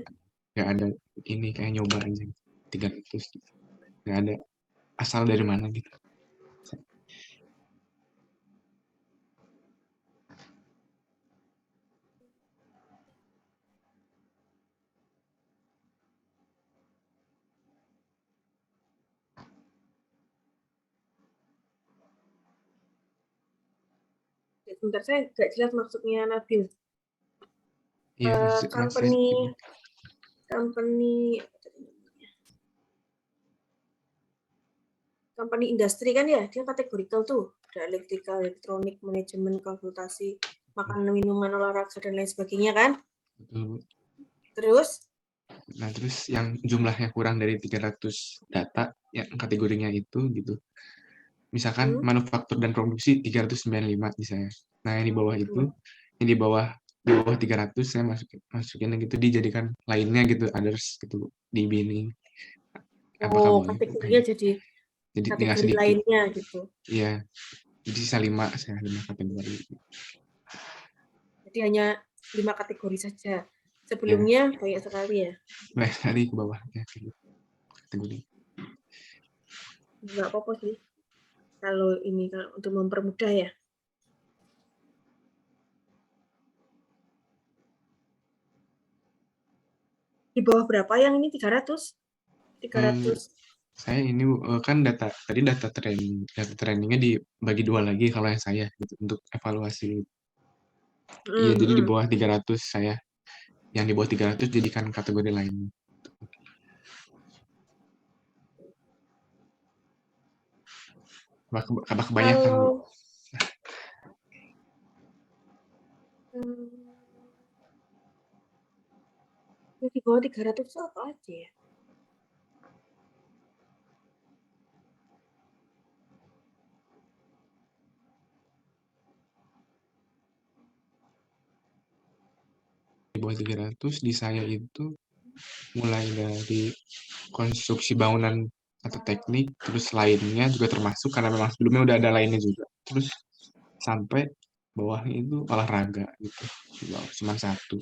nggak ada ini, kayak nyoba aja 300 gitu. Nggak ada asal dari mana gitu. Sebentar, saya nggak jelas maksudnya Nabil. Iya, Company industri kan ya, dia kategorikal tuh. Ada electrical, elektronik, manajemen, konsultasi, makanan, minuman, olahraga, dan lain sebagainya kan. betul Bu. Terus? Nah, terus yang jumlahnya kurang dari 300 data, yang kategorinya itu gitu. Misalkan manufaktur dan produksi 395 misalnya. Nah, yang di bawah itu, yang di bawah 300 saya masukin gitu, dijadikan lainnya gitu, others gitu di binding. Apakah boleh? Kategorinya jadi tinggal kategori sedikit. lainnya gitu. Iya, jadi sisa 5 kategori. Jadi hanya 5 kategori saja. Sebelumnya banyak sekali ya. Banyak sekali ke bawahnya kategori. Nggak apa-apa sih. Kalau untuk mempermudah ya. Di bawah berapa yang ini 300? 300. Saya ini kan data trainingnya dibagi 2 lagi kalau yang saya gitu, untuk evaluasi. Iya, jadi di bawah 300 saya. Yang di bawah 300 jadikan kategori lain. Kebanyakan Bu. Di bawah 300 itu apa aja ya? Di bawah 300 di saya itu mulai dari konstruksi bangunan atau teknik, terus lainnya juga termasuk karena memang sebelumnya udah ada lainnya juga. Terus sampai bawahnya itu olahraga gitu. Cuma 1.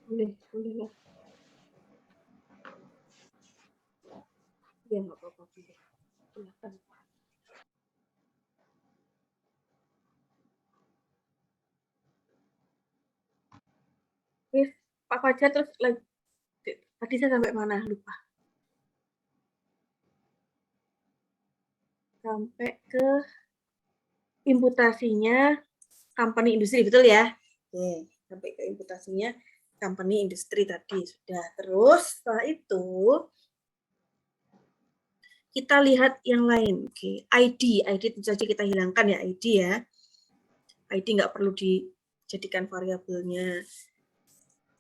Boleh lah. Ya, nggak apa-apa. Silahkan. Pak Fajar terus lagi. Tadi saya sampai mana? Lupa. Sampai ke imputasinya company industri, betul ya? Oke, sampai ke imputasinya company industri tadi sudah. Terus setelah itu kita lihat yang lain. Oke, ID tentu saja kita hilangkan ya, ID ya. ID nggak perlu dijadikan variabelnya.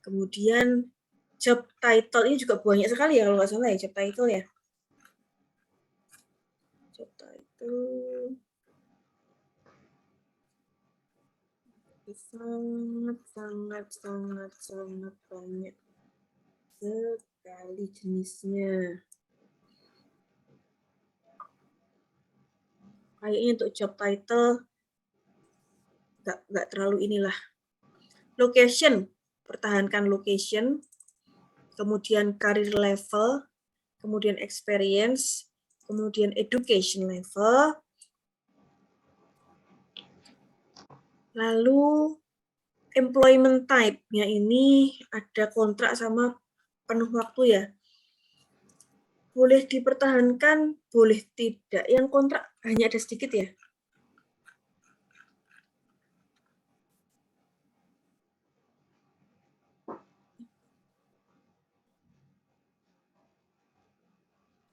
Kemudian job title ini juga banyak sekali ya, kalau nggak salah ya, job title ya. Job title sangat banyak sekali jenisnya. Kayaknya untuk job title nggak terlalu inilah. Location, pertahankan location. kemudian career level, kemudian experience, kemudian education level, lalu employment type-nya ini ada kontrak sama penuh waktu ya. Boleh dipertahankan, boleh tidak. Yang kontrak hanya ada sedikit ya.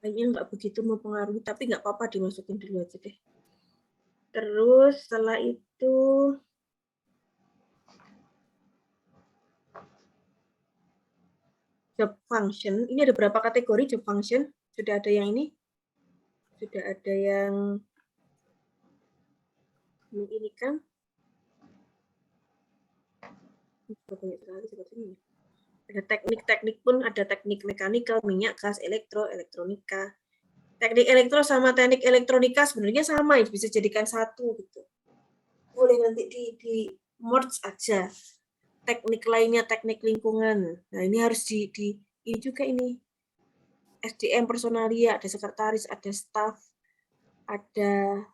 Kayaknya nggak begitu mempengaruhi, tapi nggak apa-apa dimasukin dulu aja deh. Terus setelah itu job function. Ini ada berapa kategori job function? Sudah ada yang ini? Sudah ada yang ini kan? Banyak sekali sepertinya. Ada teknik-teknik pun, ada teknik mekanikal, minyak, gas, elektro, elektronika. Teknik elektro sama teknik elektronika sebenarnya sama, bisa jadikan satu gitu. Boleh nanti di merge aja. Teknik lainnya teknik lingkungan. Nah, ini harus ini juga ini. SDM personalia, ada sekretaris, ada staff, ada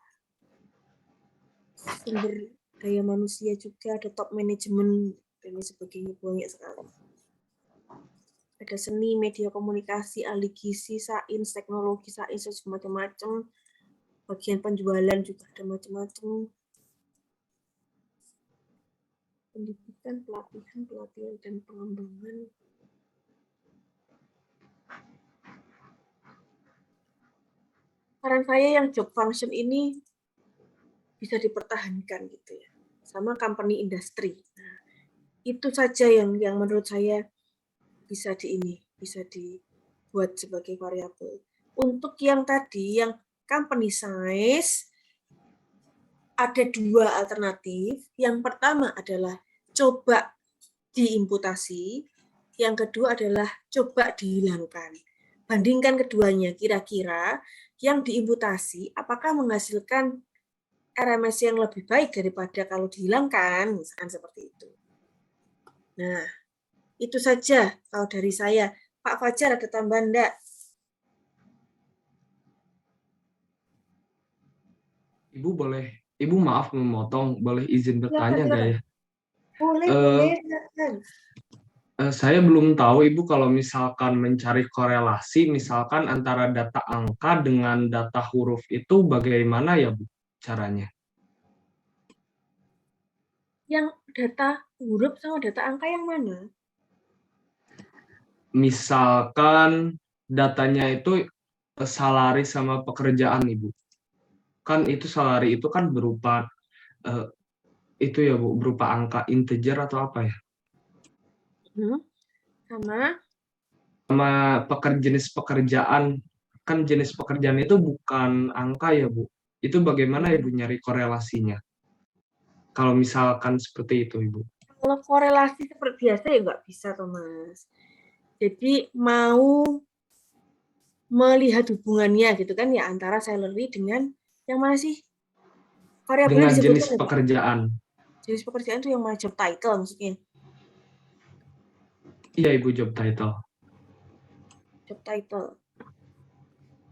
sumber daya manusia juga, ada top manajemen dan sebagainya, banyak sekali. Ada seni, media komunikasi, ahli gizi, sains, teknologi, sains, macam-macam. Bagian penjualan juga ada macam-macam. Pendidikan, pelatihan, dan pengembangan. Saran saya yang job function ini bisa dipertahankan gitu ya, sama company industry. Nah, itu saja yang menurut saya bisa dibuat sebagai variabel. Untuk yang tadi, yang company size, ada dua alternatif. Yang pertama adalah coba diimputasi, yang kedua adalah coba dihilangkan. Bandingkan keduanya, kira-kira yang diimputasi apakah menghasilkan RMS yang lebih baik daripada kalau dihilangkan, misalkan seperti itu. Nah, itu saja kalau dari saya. Pak Fajar, ada tambahan enggak? Ibu maaf memotong, boleh izin bertanya nggak ya? Boleh, silakan. Saya belum tahu Ibu kalau misalkan mencari korelasi, misalkan antara data angka dengan data huruf itu bagaimana ya Bu caranya? Yang data huruf sama data angka yang mana? Misalkan datanya itu salari sama pekerjaan Ibu. Kan itu salari itu kan berupa itu ya Bu, berupa angka integer atau apa ya? Sama jenis pekerjaan, kan jenis pekerjaan itu bukan angka ya Bu. Itu bagaimana Ibu nyari korelasinya? Kalau misalkan seperti itu Ibu. Kalau korelasi seperti biasa ya nggak bisa, Thomas. Jadi mau melihat hubungannya gitu kan ya antara salary dengan yang mana sih? Variabelnya Dengan jenis disebutkan pekerjaan. Jenis pekerjaan itu yang mana, job title maksudnya? Iya Ibu, job title. Job title.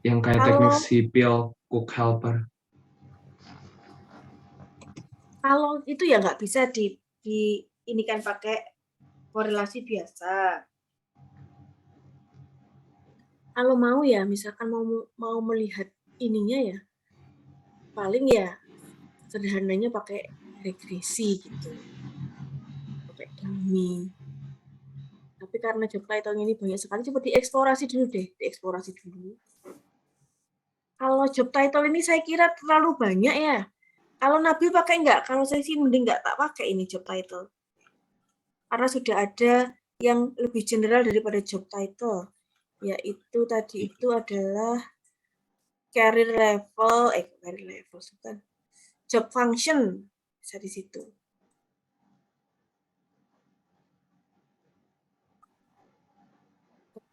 Yang kayak teknik sipil, cook helper. Kalau itu ya nggak bisa ini kan pakai korelasi biasa. Kalau mau ya, misalkan mau melihat ininya ya, paling ya sederhananya pakai regresi gitu, pakai dummy. Tapi karena job title-nya ini banyak sekali, coba dieksplorasi dulu deh, dieksplorasi dulu. Kalau job title ini saya kira terlalu banyak ya. Kalau Nabil pakai enggak? Kalau saya sih mending enggak tak pakai ini job title. Karena sudah ada yang lebih general daripada job title. Yaitu tadi itu adalah career level, bukan. Job function bisa di situ.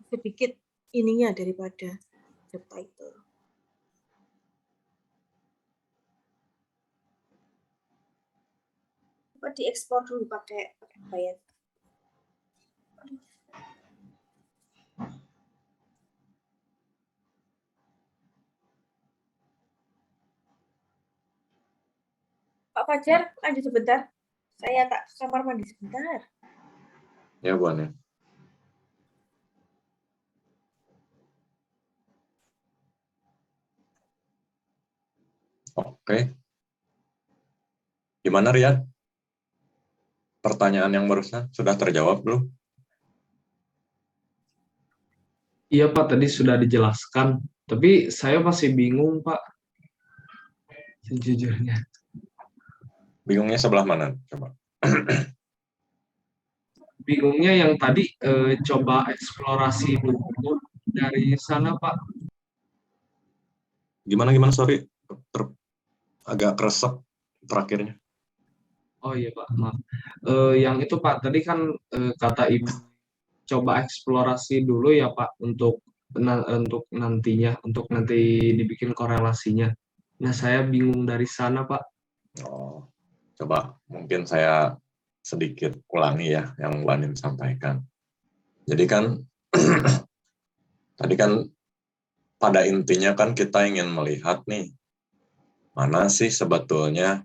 Sedikit ininya daripada job title. Coba diekspor dulu pakai apa ya? Fajar, lanjut sebentar. Saya tak ke kamar mandi sebentar. Ya, Bu Anin. Oke. Gimana, Rian? Pertanyaan yang barusan sudah terjawab belum? Iya Pak, tadi sudah dijelaskan. Tapi saya masih bingung Pak, sejujurnya. Bingungnya sebelah mana? Coba. Bingungnya yang tadi coba eksplorasi dulu dari sana Pak. Gimana, sorry. Agak keresek terakhirnya. Oh iya Pak, maaf. Yang itu Pak, tadi kan kata Ibu coba eksplorasi dulu ya Pak untuk nantinya, untuk nanti dibikin korelasinya. Nah, saya bingung dari sana Pak. Oh, coba mungkin saya sedikit ulangi ya yang Bu Anin sampaikan. Jadi kan tadi kan pada intinya kan kita ingin melihat nih mana sih sebetulnya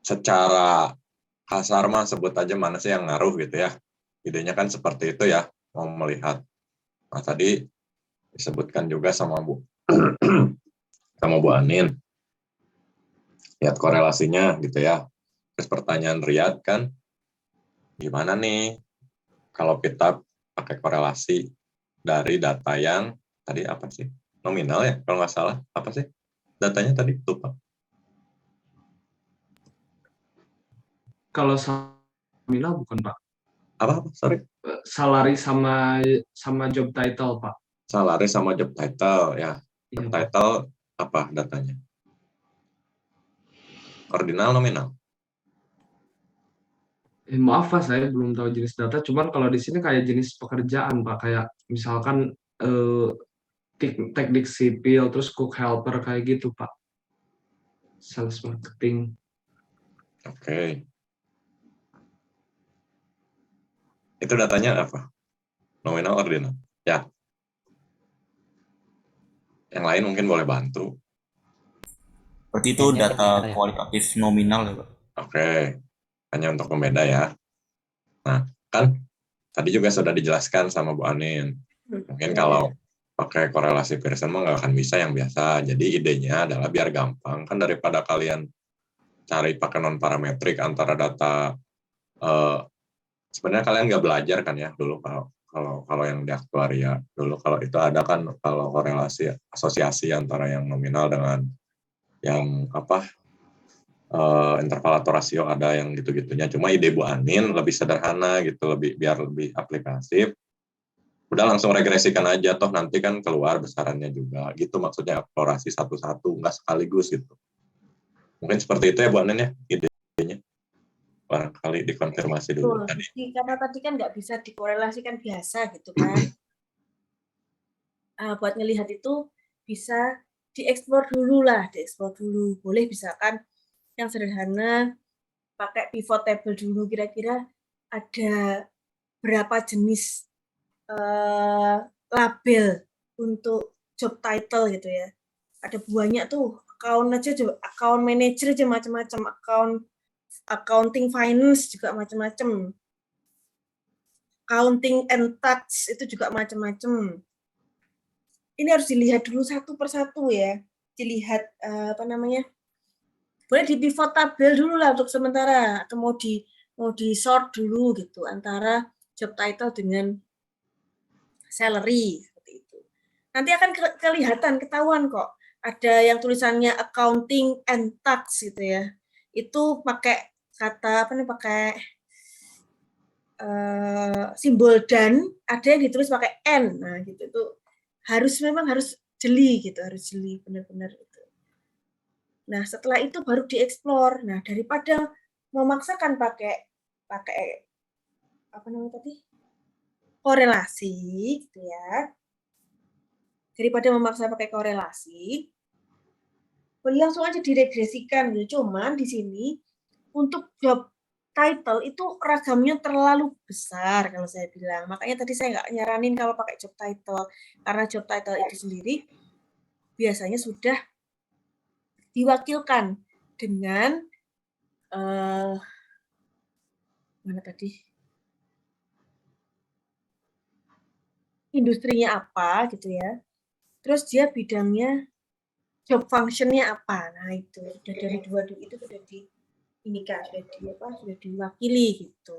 secara kasar mah sebut aja mana sih yang ngaruh gitu ya. Idenya kan seperti itu ya, mau melihat. Nah, tadi disebutkan juga sama Bu Anin. Lihat korelasinya gitu ya. Terus pertanyaan Riyad kan, gimana nih kalau kita pakai korelasi dari data yang tadi apa sih? Nominal ya, kalau nggak salah. Apa sih datanya tadi? Lupa. Kalau nominal bukan Pak. Apa? Sorry. Salary sama job title Pak. Salary sama job title ya. Job Iya, title apa datanya? Ordinal, nominal? Maaf Pak, saya belum tahu jenis data. Cuman kalau di sini kayak jenis pekerjaan Pak, kayak misalkan teknik sipil, terus cook helper kayak gitu Pak. Sales marketing. Oke. Itu datanya apa? Nominal, ordinal? Ya. Yang lain mungkin boleh bantu. Berarti itu data kualitatif nominal ya Pak? Oke. Hanya untuk pembeda ya. Nah, kan tadi juga sudah dijelaskan sama Bu Anin. Mungkin kalau pakai korelasi Pearson mah nggak akan bisa yang biasa. Jadi idenya adalah biar gampang. Kan daripada kalian cari pakai non-parametrik antara data, sebenarnya kalian nggak belajar kan ya dulu kalau yang di aktuaria. Dulu kalau itu ada kan kalau korelasi asosiasi antara yang nominal dengan yang apa, intervalator rasio ada yang gitu-gitunya. Cuma ide Bu Anin lebih sederhana gitu, biar lebih aplikatif. Udah langsung regresikan aja, toh nanti kan keluar besarannya juga. Gitu maksudnya, eksplorasi satu-satu, nggak sekaligus gitu. Mungkin seperti itu ya Bu Anin ya, idenya. Barangkali dikonfirmasi dulu tadi. Karena tadi kan nggak bisa dikorelasikan biasa gitu kan. Buat ngelihat itu bisa dieksplor dulu. Boleh misalkan yang sederhana pakai pivot table dulu, kira-kira ada berapa jenis label untuk job title gitu ya. Ada banyak tuh, account manager aja macam-macam, accounting finance juga macam-macam, accounting and tax itu juga macam-macam. Ini harus dilihat dulu satu persatu ya, dilihat boleh di pivot table dulu lah untuk sementara, atau mau di sort dulu gitu antara job title dengan salary seperti itu. Nanti akan ketahuan kok. Ada yang tulisannya accounting and tax gitu ya. Itu pakai kata pakai simbol dan, ada yang ditulis pakai n. Nah, gitu itu memang harus jeli gitu, benar-benar itu. Nah, setelah itu baru dieksplor. Nah, daripada memaksakan pakai apa namanya tadi? Korelasi gitu ya. Daripada memaksa pakai korelasi, boleh langsung aja diregresikan gitu. Cuman di sini untuk job title itu ragamnya terlalu besar kalau saya bilang. Makanya tadi saya nggak nyaranin kalau pakai job title, karena job title itu sendiri biasanya sudah diwakilkan dengan mana tadi? Industrinya apa gitu ya. Terus dia bidangnya job function-nya apa. Nah, itu sudah dari dua itu sudah ini Kak, sudah diwakili gitu.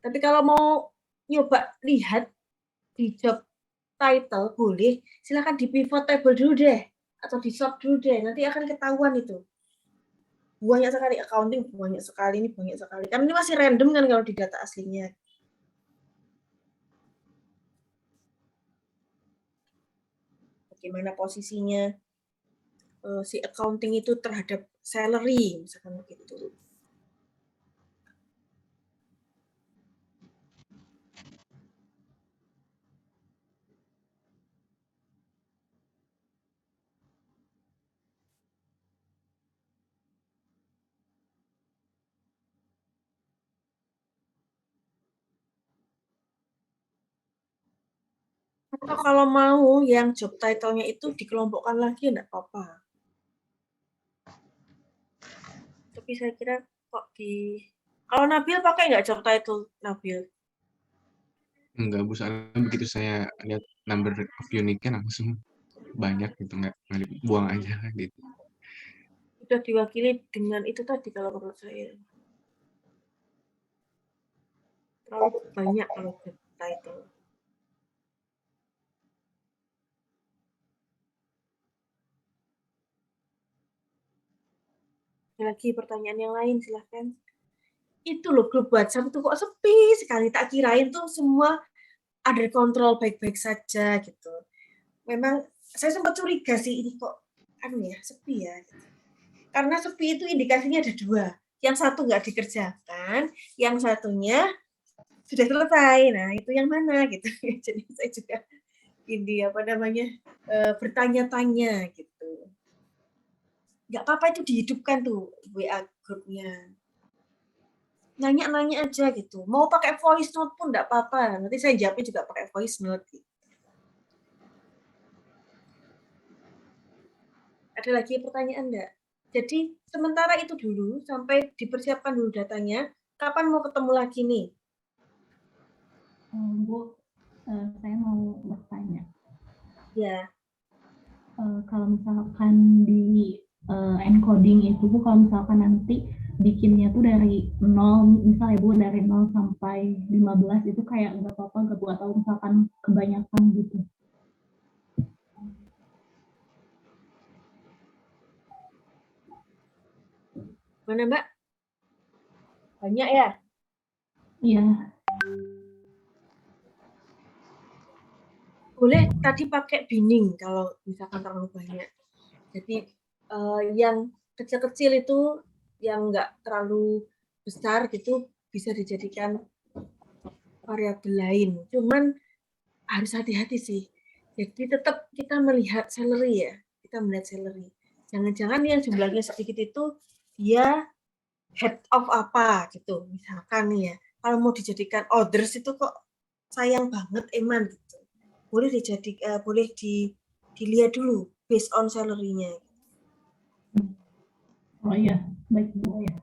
Tapi kalau mau nyoba lihat di job title boleh, silakan di pivot table dulu deh atau di sort dulu deh, nanti akan ketahuan itu. Banyak sekali accounting, banyak sekali ini, banyak sekali. Kan ini masih random kan kalau di data aslinya. Bagaimana posisinya si accounting itu terhadap salary, misalkan begitu. Atau kalau mau yang job title-nya itu dikelompokkan lagi enggak apa-apa. Tapi saya kira kok kalau Nabil pakai nggak job title, Nabil? Enggak, Bu, soalnya begitu saya lihat number of unique-nya langsung banyak gitu, nggak buang aja gitu. Sudah diwakili dengan itu tadi kalau menurut saya. Terlalu banyak kalau job title. Lagi pertanyaan yang lain silahkan. Itu loh grup WhatsApp itu kok sepi sekali. Tak kirain tuh semua ada kontrol baik-baik saja gitu. Memang saya sempat curiga sih ini kok sepi ya. Karena sepi itu indikasinya ada dua. Yang satu nggak dikerjakan, yang satunya sudah selesai. Nah itu yang mana gitu. Jadi saya juga bertanya-tanya gitu. Nggak apa-apa itu dihidupkan tuh WA grupnya. Nanya-nanya aja gitu. Mau pakai voice note pun nggak apa-apa. Nanti saya jawabnya juga pakai voice note. Gitu. Ada lagi pertanyaan enggak? Jadi sementara itu dulu sampai dipersiapkan dulu datanya. Kapan mau ketemu lagi nih? Bu, saya mau bertanya. Ya. Kalau misalkan di encoding itu Bu, kalau misalkan nanti bikinnya tuh dari 0, misalnya Bu dari 0 sampai 15 itu kayak nggak apa-apa nggak Bu, atau misalkan kebanyakan gitu. Mana Mbak? Banyak ya? Iya. Boleh tadi pakai binning kalau misalkan terlalu banyak. Jadi yang kecil-kecil itu yang nggak terlalu besar gitu bisa dijadikan variabel lain. Cuman harus hati-hati sih. Jadi tetap kita melihat salary ya. Kita melihat salary. Jangan-jangan yang jumlahnya sedikit itu dia head of apa gitu. Misalkan nih ya. Kalau mau dijadikan orders itu kok sayang banget Eman gitu. Boleh dilihat dulu based on salary-nya. Oh iya, baik Bu ya.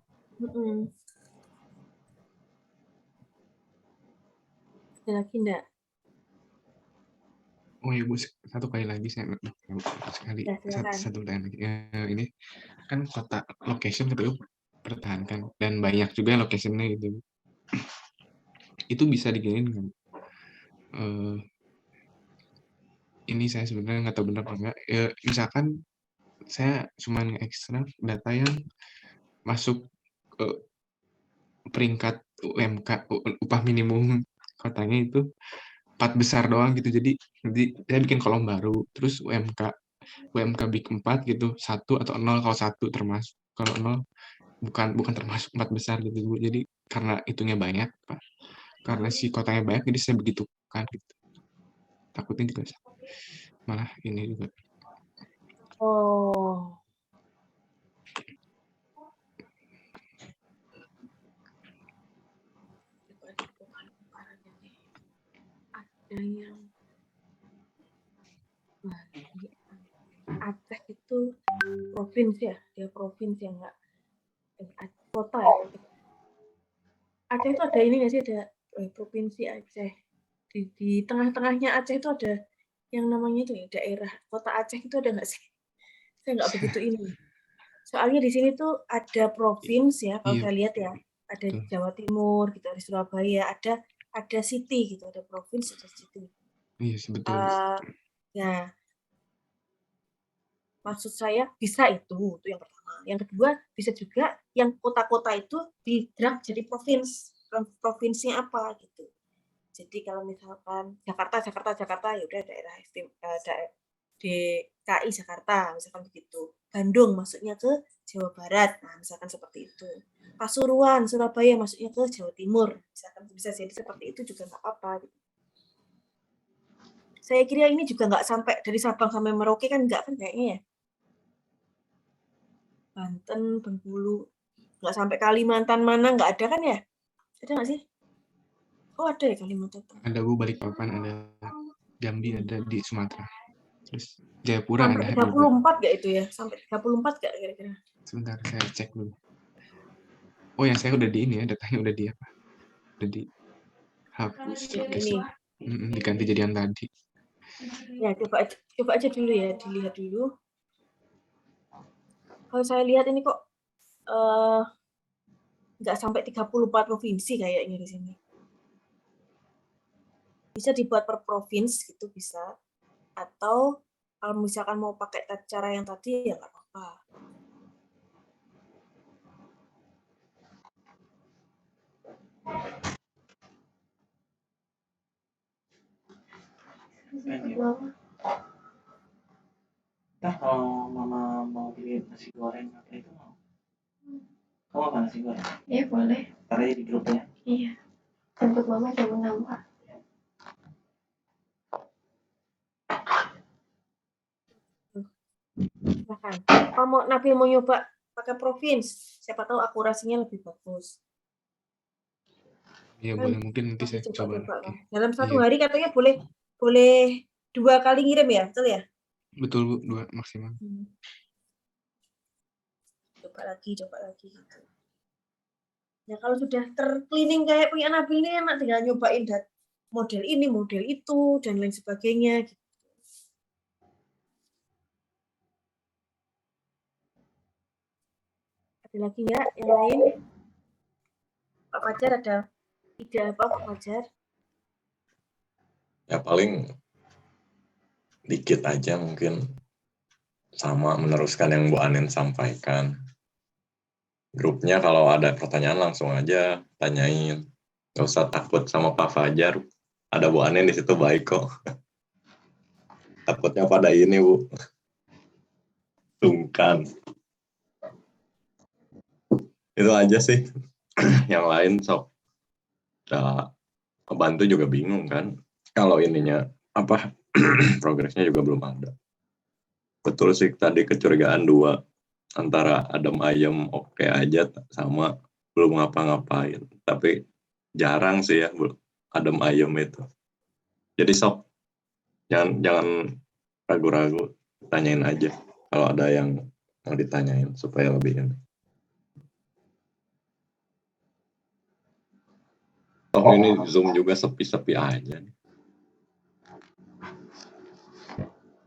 Ada lagi enggak? Oh ya Bu, satu kali lagi saya sekali Ya, satu pertanyaan lagi. Ini kan kota location gitu pertahankan dan banyak juga locationnya gitu. Itu bisa diginin kan? Ini saya sebenarnya nggak tahu benar apa enggak. Misalkan saya cuma nge-ekstrak data yang masuk ke peringkat UMK upah minimum kotanya itu 4 besar doang gitu. Jadi saya bikin kolom baru, terus UMK Big 4 gitu, 1 atau 0, kalau 1 termasuk, kalau 0 bukan termasuk 4 besar gitu Bu. Jadi karena hitungnya banyak, Pak. Karena si kotanya banyak jadi saya begitu kan gitu. Takutnya juga malah ini juga. Oh. Ada yang balik. Aceh itu provinsi ya, dia provinsi yang enggak kota ya. Aceh itu ada ini nggak sih, ada provinsi Aceh. Di tengah-tengahnya Aceh itu ada yang namanya itu ya daerah kota Aceh itu ada nggak sih? Saya nggak begitu ini. Soalnya di sini tuh ada provinsi ya, kalau Iya, saya lihat ya, ada betul. Jawa Timur gitu, ada Surabaya, ada city gitu, ada provinsi, ada city. Iya, betul. Ya, maksud saya bisa itu yang pertama. Yang kedua bisa juga yang kota-kota itu di-drag jadi provinsinya apa gitu. Jadi kalau misalkan Jakarta ya udah daerah DKI Jakarta misalkan begitu. Bandung masuknya ke Jawa Barat, nah misalkan seperti itu. Pasuruan, Surabaya masuknya ke Jawa Timur, misalkan bisa jadi seperti itu juga nggak apa-apa. Gitu. Saya kira ini juga nggak sampai dari Sabang sampai Merauke kan nggak kan kayaknya ya. Banten, Bengkulu, nggak sampai Kalimantan mana nggak ada kan ya? Ada nggak sih? Oh ada ya Kalimantan. Ada Bu, Balikpapan ada, Jambi ada di Sumatera. Terus Jayapura sampai ada 34 nggak itu ya? Sampai 34 nggak kira-kira? Sebentar saya cek dulu. Oh yang saya udah di ini ya, datanya udah di apa? Udah dihapus. Diganti jadi yang tadi. Ya coba aja dulu ya, dilihat dulu. Kalau saya lihat ini kok nggak sampai 34 provinsi kayaknya di sini. Bisa dibuat per provinsi gitu bisa. Atau kalau misalkan mau pakai cara yang tadi ya nggak apa-apa. Nah, kalau Mama mau beli nasi goreng apa itu mau? Kamu apa nasi goreng? Iya boleh. Taruh di grup ya. Iya. Jemput Mama jam 6 Pak. Silahkan. Nabil mau nyoba pakai provinsi, siapa tahu akurasinya lebih bagus. Iya boleh, mungkin nanti saya coba lagi. Kan. Dalam satu hari katanya boleh 2 kali ngirim ya, betul ya? Betul Bu, 2 maksimal. Coba lagi gitu. Ya kalau sudah tercleaning kayak punya Nabil ini enak tinggal nyobain model ini, model itu dan lain sebagainya gitu. Ada lagi ya yang lain? Pak Fajar ada ide apa Pak Fajar? Ya paling dikit aja mungkin sama meneruskan yang Bu Anin sampaikan. Grupnya kalau ada pertanyaan langsung aja tanyain. Nggak usah takut sama Pak Fajar. Ada Bu Anin di situ baik kok. Takutnya pada ini Bu. Sungkan. Itu aja sih. Yang lain sok. Udah bantu juga bingung kan. Kalau ininya apa progresnya juga belum ada. Betul sih tadi kecurigaan 2 antara adem ayem oke aja sama belum ngapa-ngapain. Tapi jarang sih ya adem ayem itu. Jadi sok jangan ragu-ragu, tanyain aja kalau ada yang mau ditanyain supaya lebih ini. Oh ini Zoom juga sepi-sepi aja nih.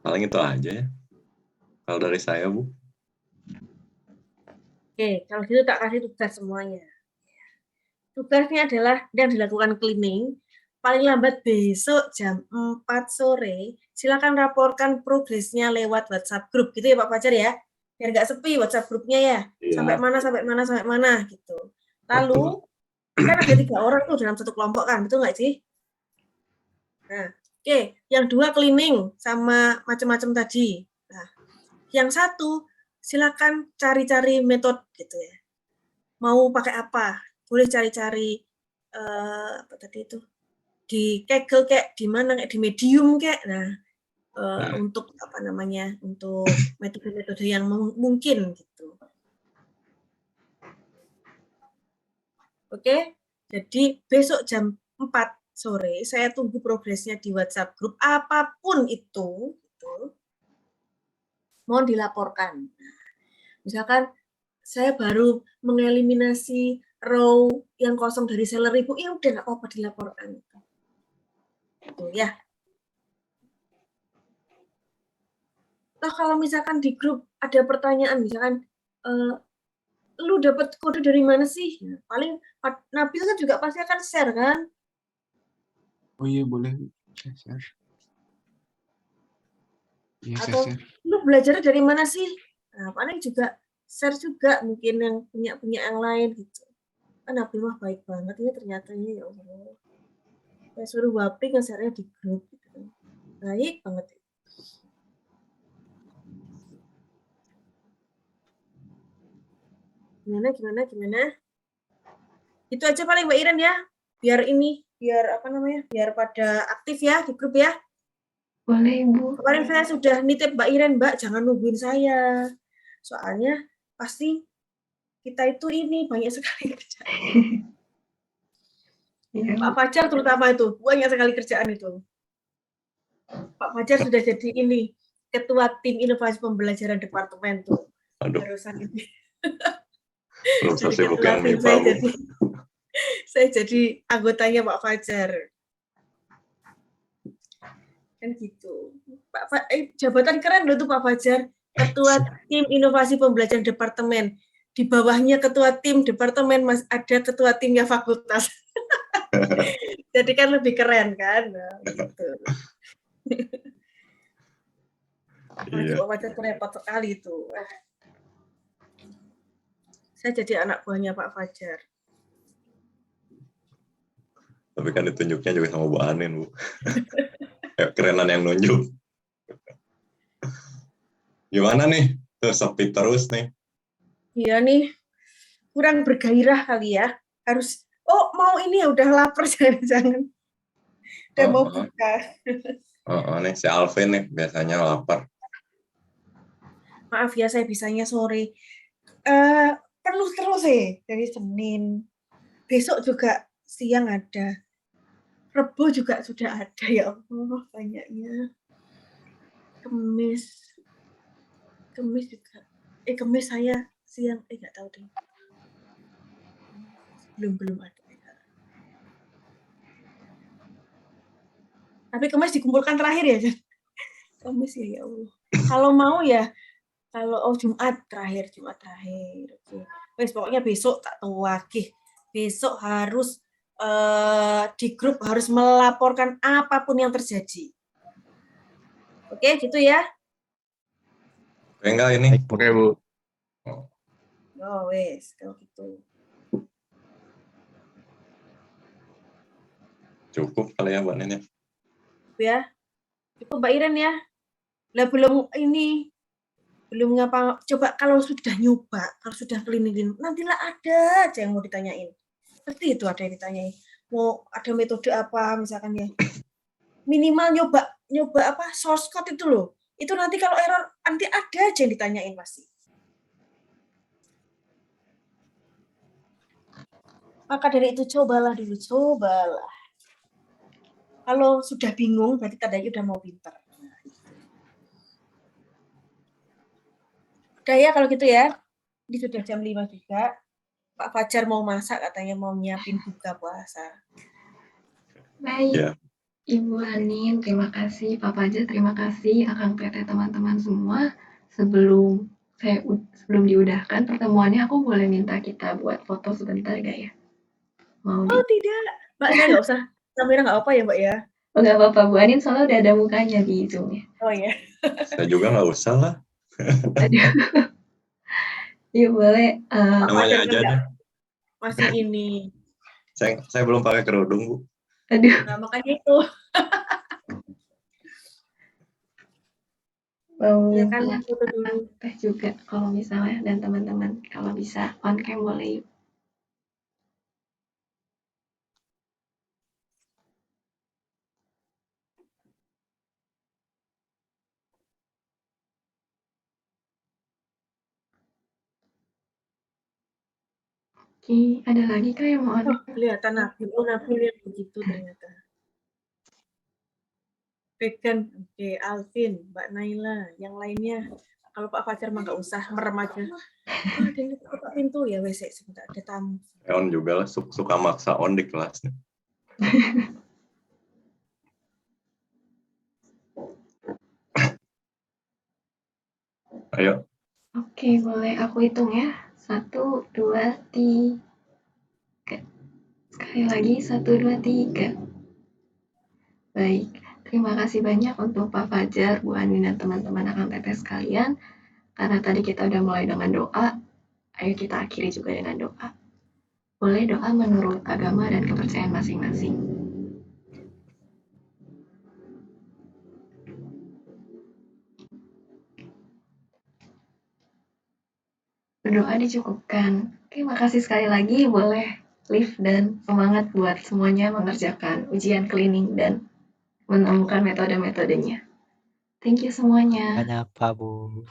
Paling itu aja ya. Kalau dari saya Bu. Oke, kalau gitu tak kasih tugas semuanya. Tugasnya adalah yang dilakukan cleaning paling lambat besok jam 4 sore. Silakan laporkan progresnya lewat WhatsApp group gitu ya Pak Fajar ya. Biar nggak sepi WhatsApp grupnya ya. Sampai mana gitu. Lalu kan ada 3 orang tuh dalam satu kelompok kan, betul nggak sih? Nah, oke, yang 2 cleaning sama macam-macam tadi. Nah, yang 1 silakan cari-cari metode gitu ya. Mau pakai apa? Boleh cari-cari apa tadi itu? Di Kaggle kayak di mana kayak di Medium kayak. Nah, untuk apa namanya? Untuk metode-metode yang mungkin gitu. Oke? Jadi besok jam 4 sore saya tunggu progresnya di WhatsApp grup apapun itu gitu. mohon dilaporkan. Misalkan saya baru mengeliminasi row yang kosong dari salary Bu, ya udah nggak apa-apa dilaporkan. Gitu ya. Nah, kalau misalkan di grup ada pertanyaan, misalkan, lu dapat kode dari mana sih? Nah, paling Nabil kan juga pasti akan share kan? Oh iya boleh share. Iya Atau share. lu belajarnya dari mana sih? Nah, paling juga share juga mungkin yang punya yang lain gitu. Kan Nabil mah baik banget ya ternyata ya Allah. Saya suruh Wapri nge-share-nya di grup gitu. Baik banget. Gimana? Itu aja paling Mbak Iren ya. Biar pada aktif ya di grup ya. Boleh, Ibu. Kemarin saya sudah nitip Mbak Iren, Mbak, jangan nungguin saya. Soalnya pasti kita itu ini banyak sekali kerjaan. Iya, Pak Bu. Fajar terutama itu, banyak sekali kerjaan itu. Pak Fajar sudah jadi ini, ketua tim inovasi pembelajaran departemen tuh. Aduh, Barusan ini. belum Jadi selesai ketua bukan tim MIPA, Bu. saya jadi anggotanya Pak Fajar. Kan gitu. Jabatan keren loh tuh Pak Fajar, ketua tim inovasi pembelajaran departemen. Di bawahnya ketua tim departemen, Mas, ada ketua timnya fakultas. Jadi kan lebih keren kan, nah, gitu. Iya. Pak Fajar repot sekali itu. Saya jadi anak buahnya Pak Fajar. Tapi kan ditunjuknya juga sama Bu Anin, Bu. Kerenan yang nunjuk. Gimana nih? Tuh sepi terus nih. Iya nih, kurang bergairah kali ya. Harus, mau ini ya udah lapar jangan-jangan. Udah mau buka. Nih si Alvin nih biasanya lapar. Maaf ya, saya bisanya sore. Penuh terus dari Senin. Besok juga siang ada. Rebo juga sudah ada, ya Allah, banyaknya. Kemis juga. Kemis saya siang, nggak tahu deh. Belum ada. Tapi Kemis dikumpulkan terakhir ya, Jan? Kemis ya Allah. Kalau mau ya, Jumat terakhir. Oke. Wes pokoknya besok tak tahu lagi. Besok harus di grup harus melaporkan apapun yang terjadi. Oke, gitu ya. Oke enggak ini? Oke, Bu. Wes, kalau gitu. Cukup kali ya Mbak Nin ya. Ya. Itu Mbak Iren ya. Lah belum ngapa, coba kalau sudah nyoba, kalau sudah keliling, nantilah ada aja yang mau ditanyain. Pasti itu ada yang ditanyain. Mau ada metode apa misalkan ya. Minimal nyoba apa source code itu loh. Itu nanti kalau error nanti ada aja yang ditanyain pasti. Maka dari itu cobalah dulu. Kalau sudah bingung berarti tandanya udah mau pinter. Udah ya kalau gitu ya. Ini sudah jam 5 juga. Pak Fajar mau masak katanya, mau nyiapin buka puasa. Baik. Ya. Ibu Anin, terima kasih. Pak Fajar, terima kasih. Akang PT teman-teman semua. Sebelum diudahkan pertemuannya, aku boleh minta kita buat foto sebentar gak ya? Tidak. Mbak, saya nggak usah. Kamera nggak apa ya, Mbak ya? Oh, nggak apa-apa, Bu Anin soalnya udah ada mukanya di Zoom-nya. Oh ya. Saya juga nggak usah lah. Iya boleh. Namanya aja nih. Masih ini. Saya belum pakai kerudung, Bu. Aduh. Nah, makanya itu. Mau Ya kan, foto dulu. teh juga kalau misalnya, dan teman-teman kalau bisa on cam boleh yuk. Oke, ada lagi kah yang mau on? Kelihatan Nabil yang begitu ternyata. Vegan, oke, Alvin, Mbak Naila, yang lainnya Kalau Pak Fajar mah nggak usah, merem aja. Oh, ada yang ketok pintu ya, WC sebentar, ada tamu. On juga lah, suka maksa on di kelas. Ayo. Oke, boleh aku hitung ya. 1, 2, 3. Sekali lagi 1, 2, 3. Baik, terima kasih banyak untuk Pak Fajar, Bu Ani, dan teman-teman AKMPP sekalian. Karena tadi kita udah mulai dengan doa, ayo kita akhiri juga dengan doa. Boleh doa menurut agama dan kepercayaan masing-masing. Berdoa dicukupkan. Terima kasih sekali lagi, boleh lift dan semangat buat semuanya mengerjakan ujian cleaning dan menemukan metode-metodenya. Thank you semuanya. Banyak Pak Bu.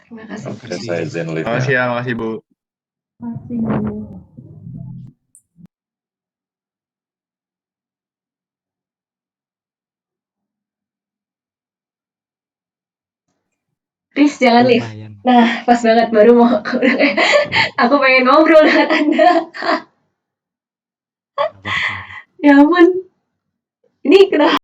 Terima kasih. Oke, saya izin lift Makasih ya. ya, makasih Bu. Masih Bu. Riz, jangan lift. Lumayan. Nah, pas banget baru mau aku pengen ngobrol dengan Anda. Apa? Ya ampun. Ini kenapa?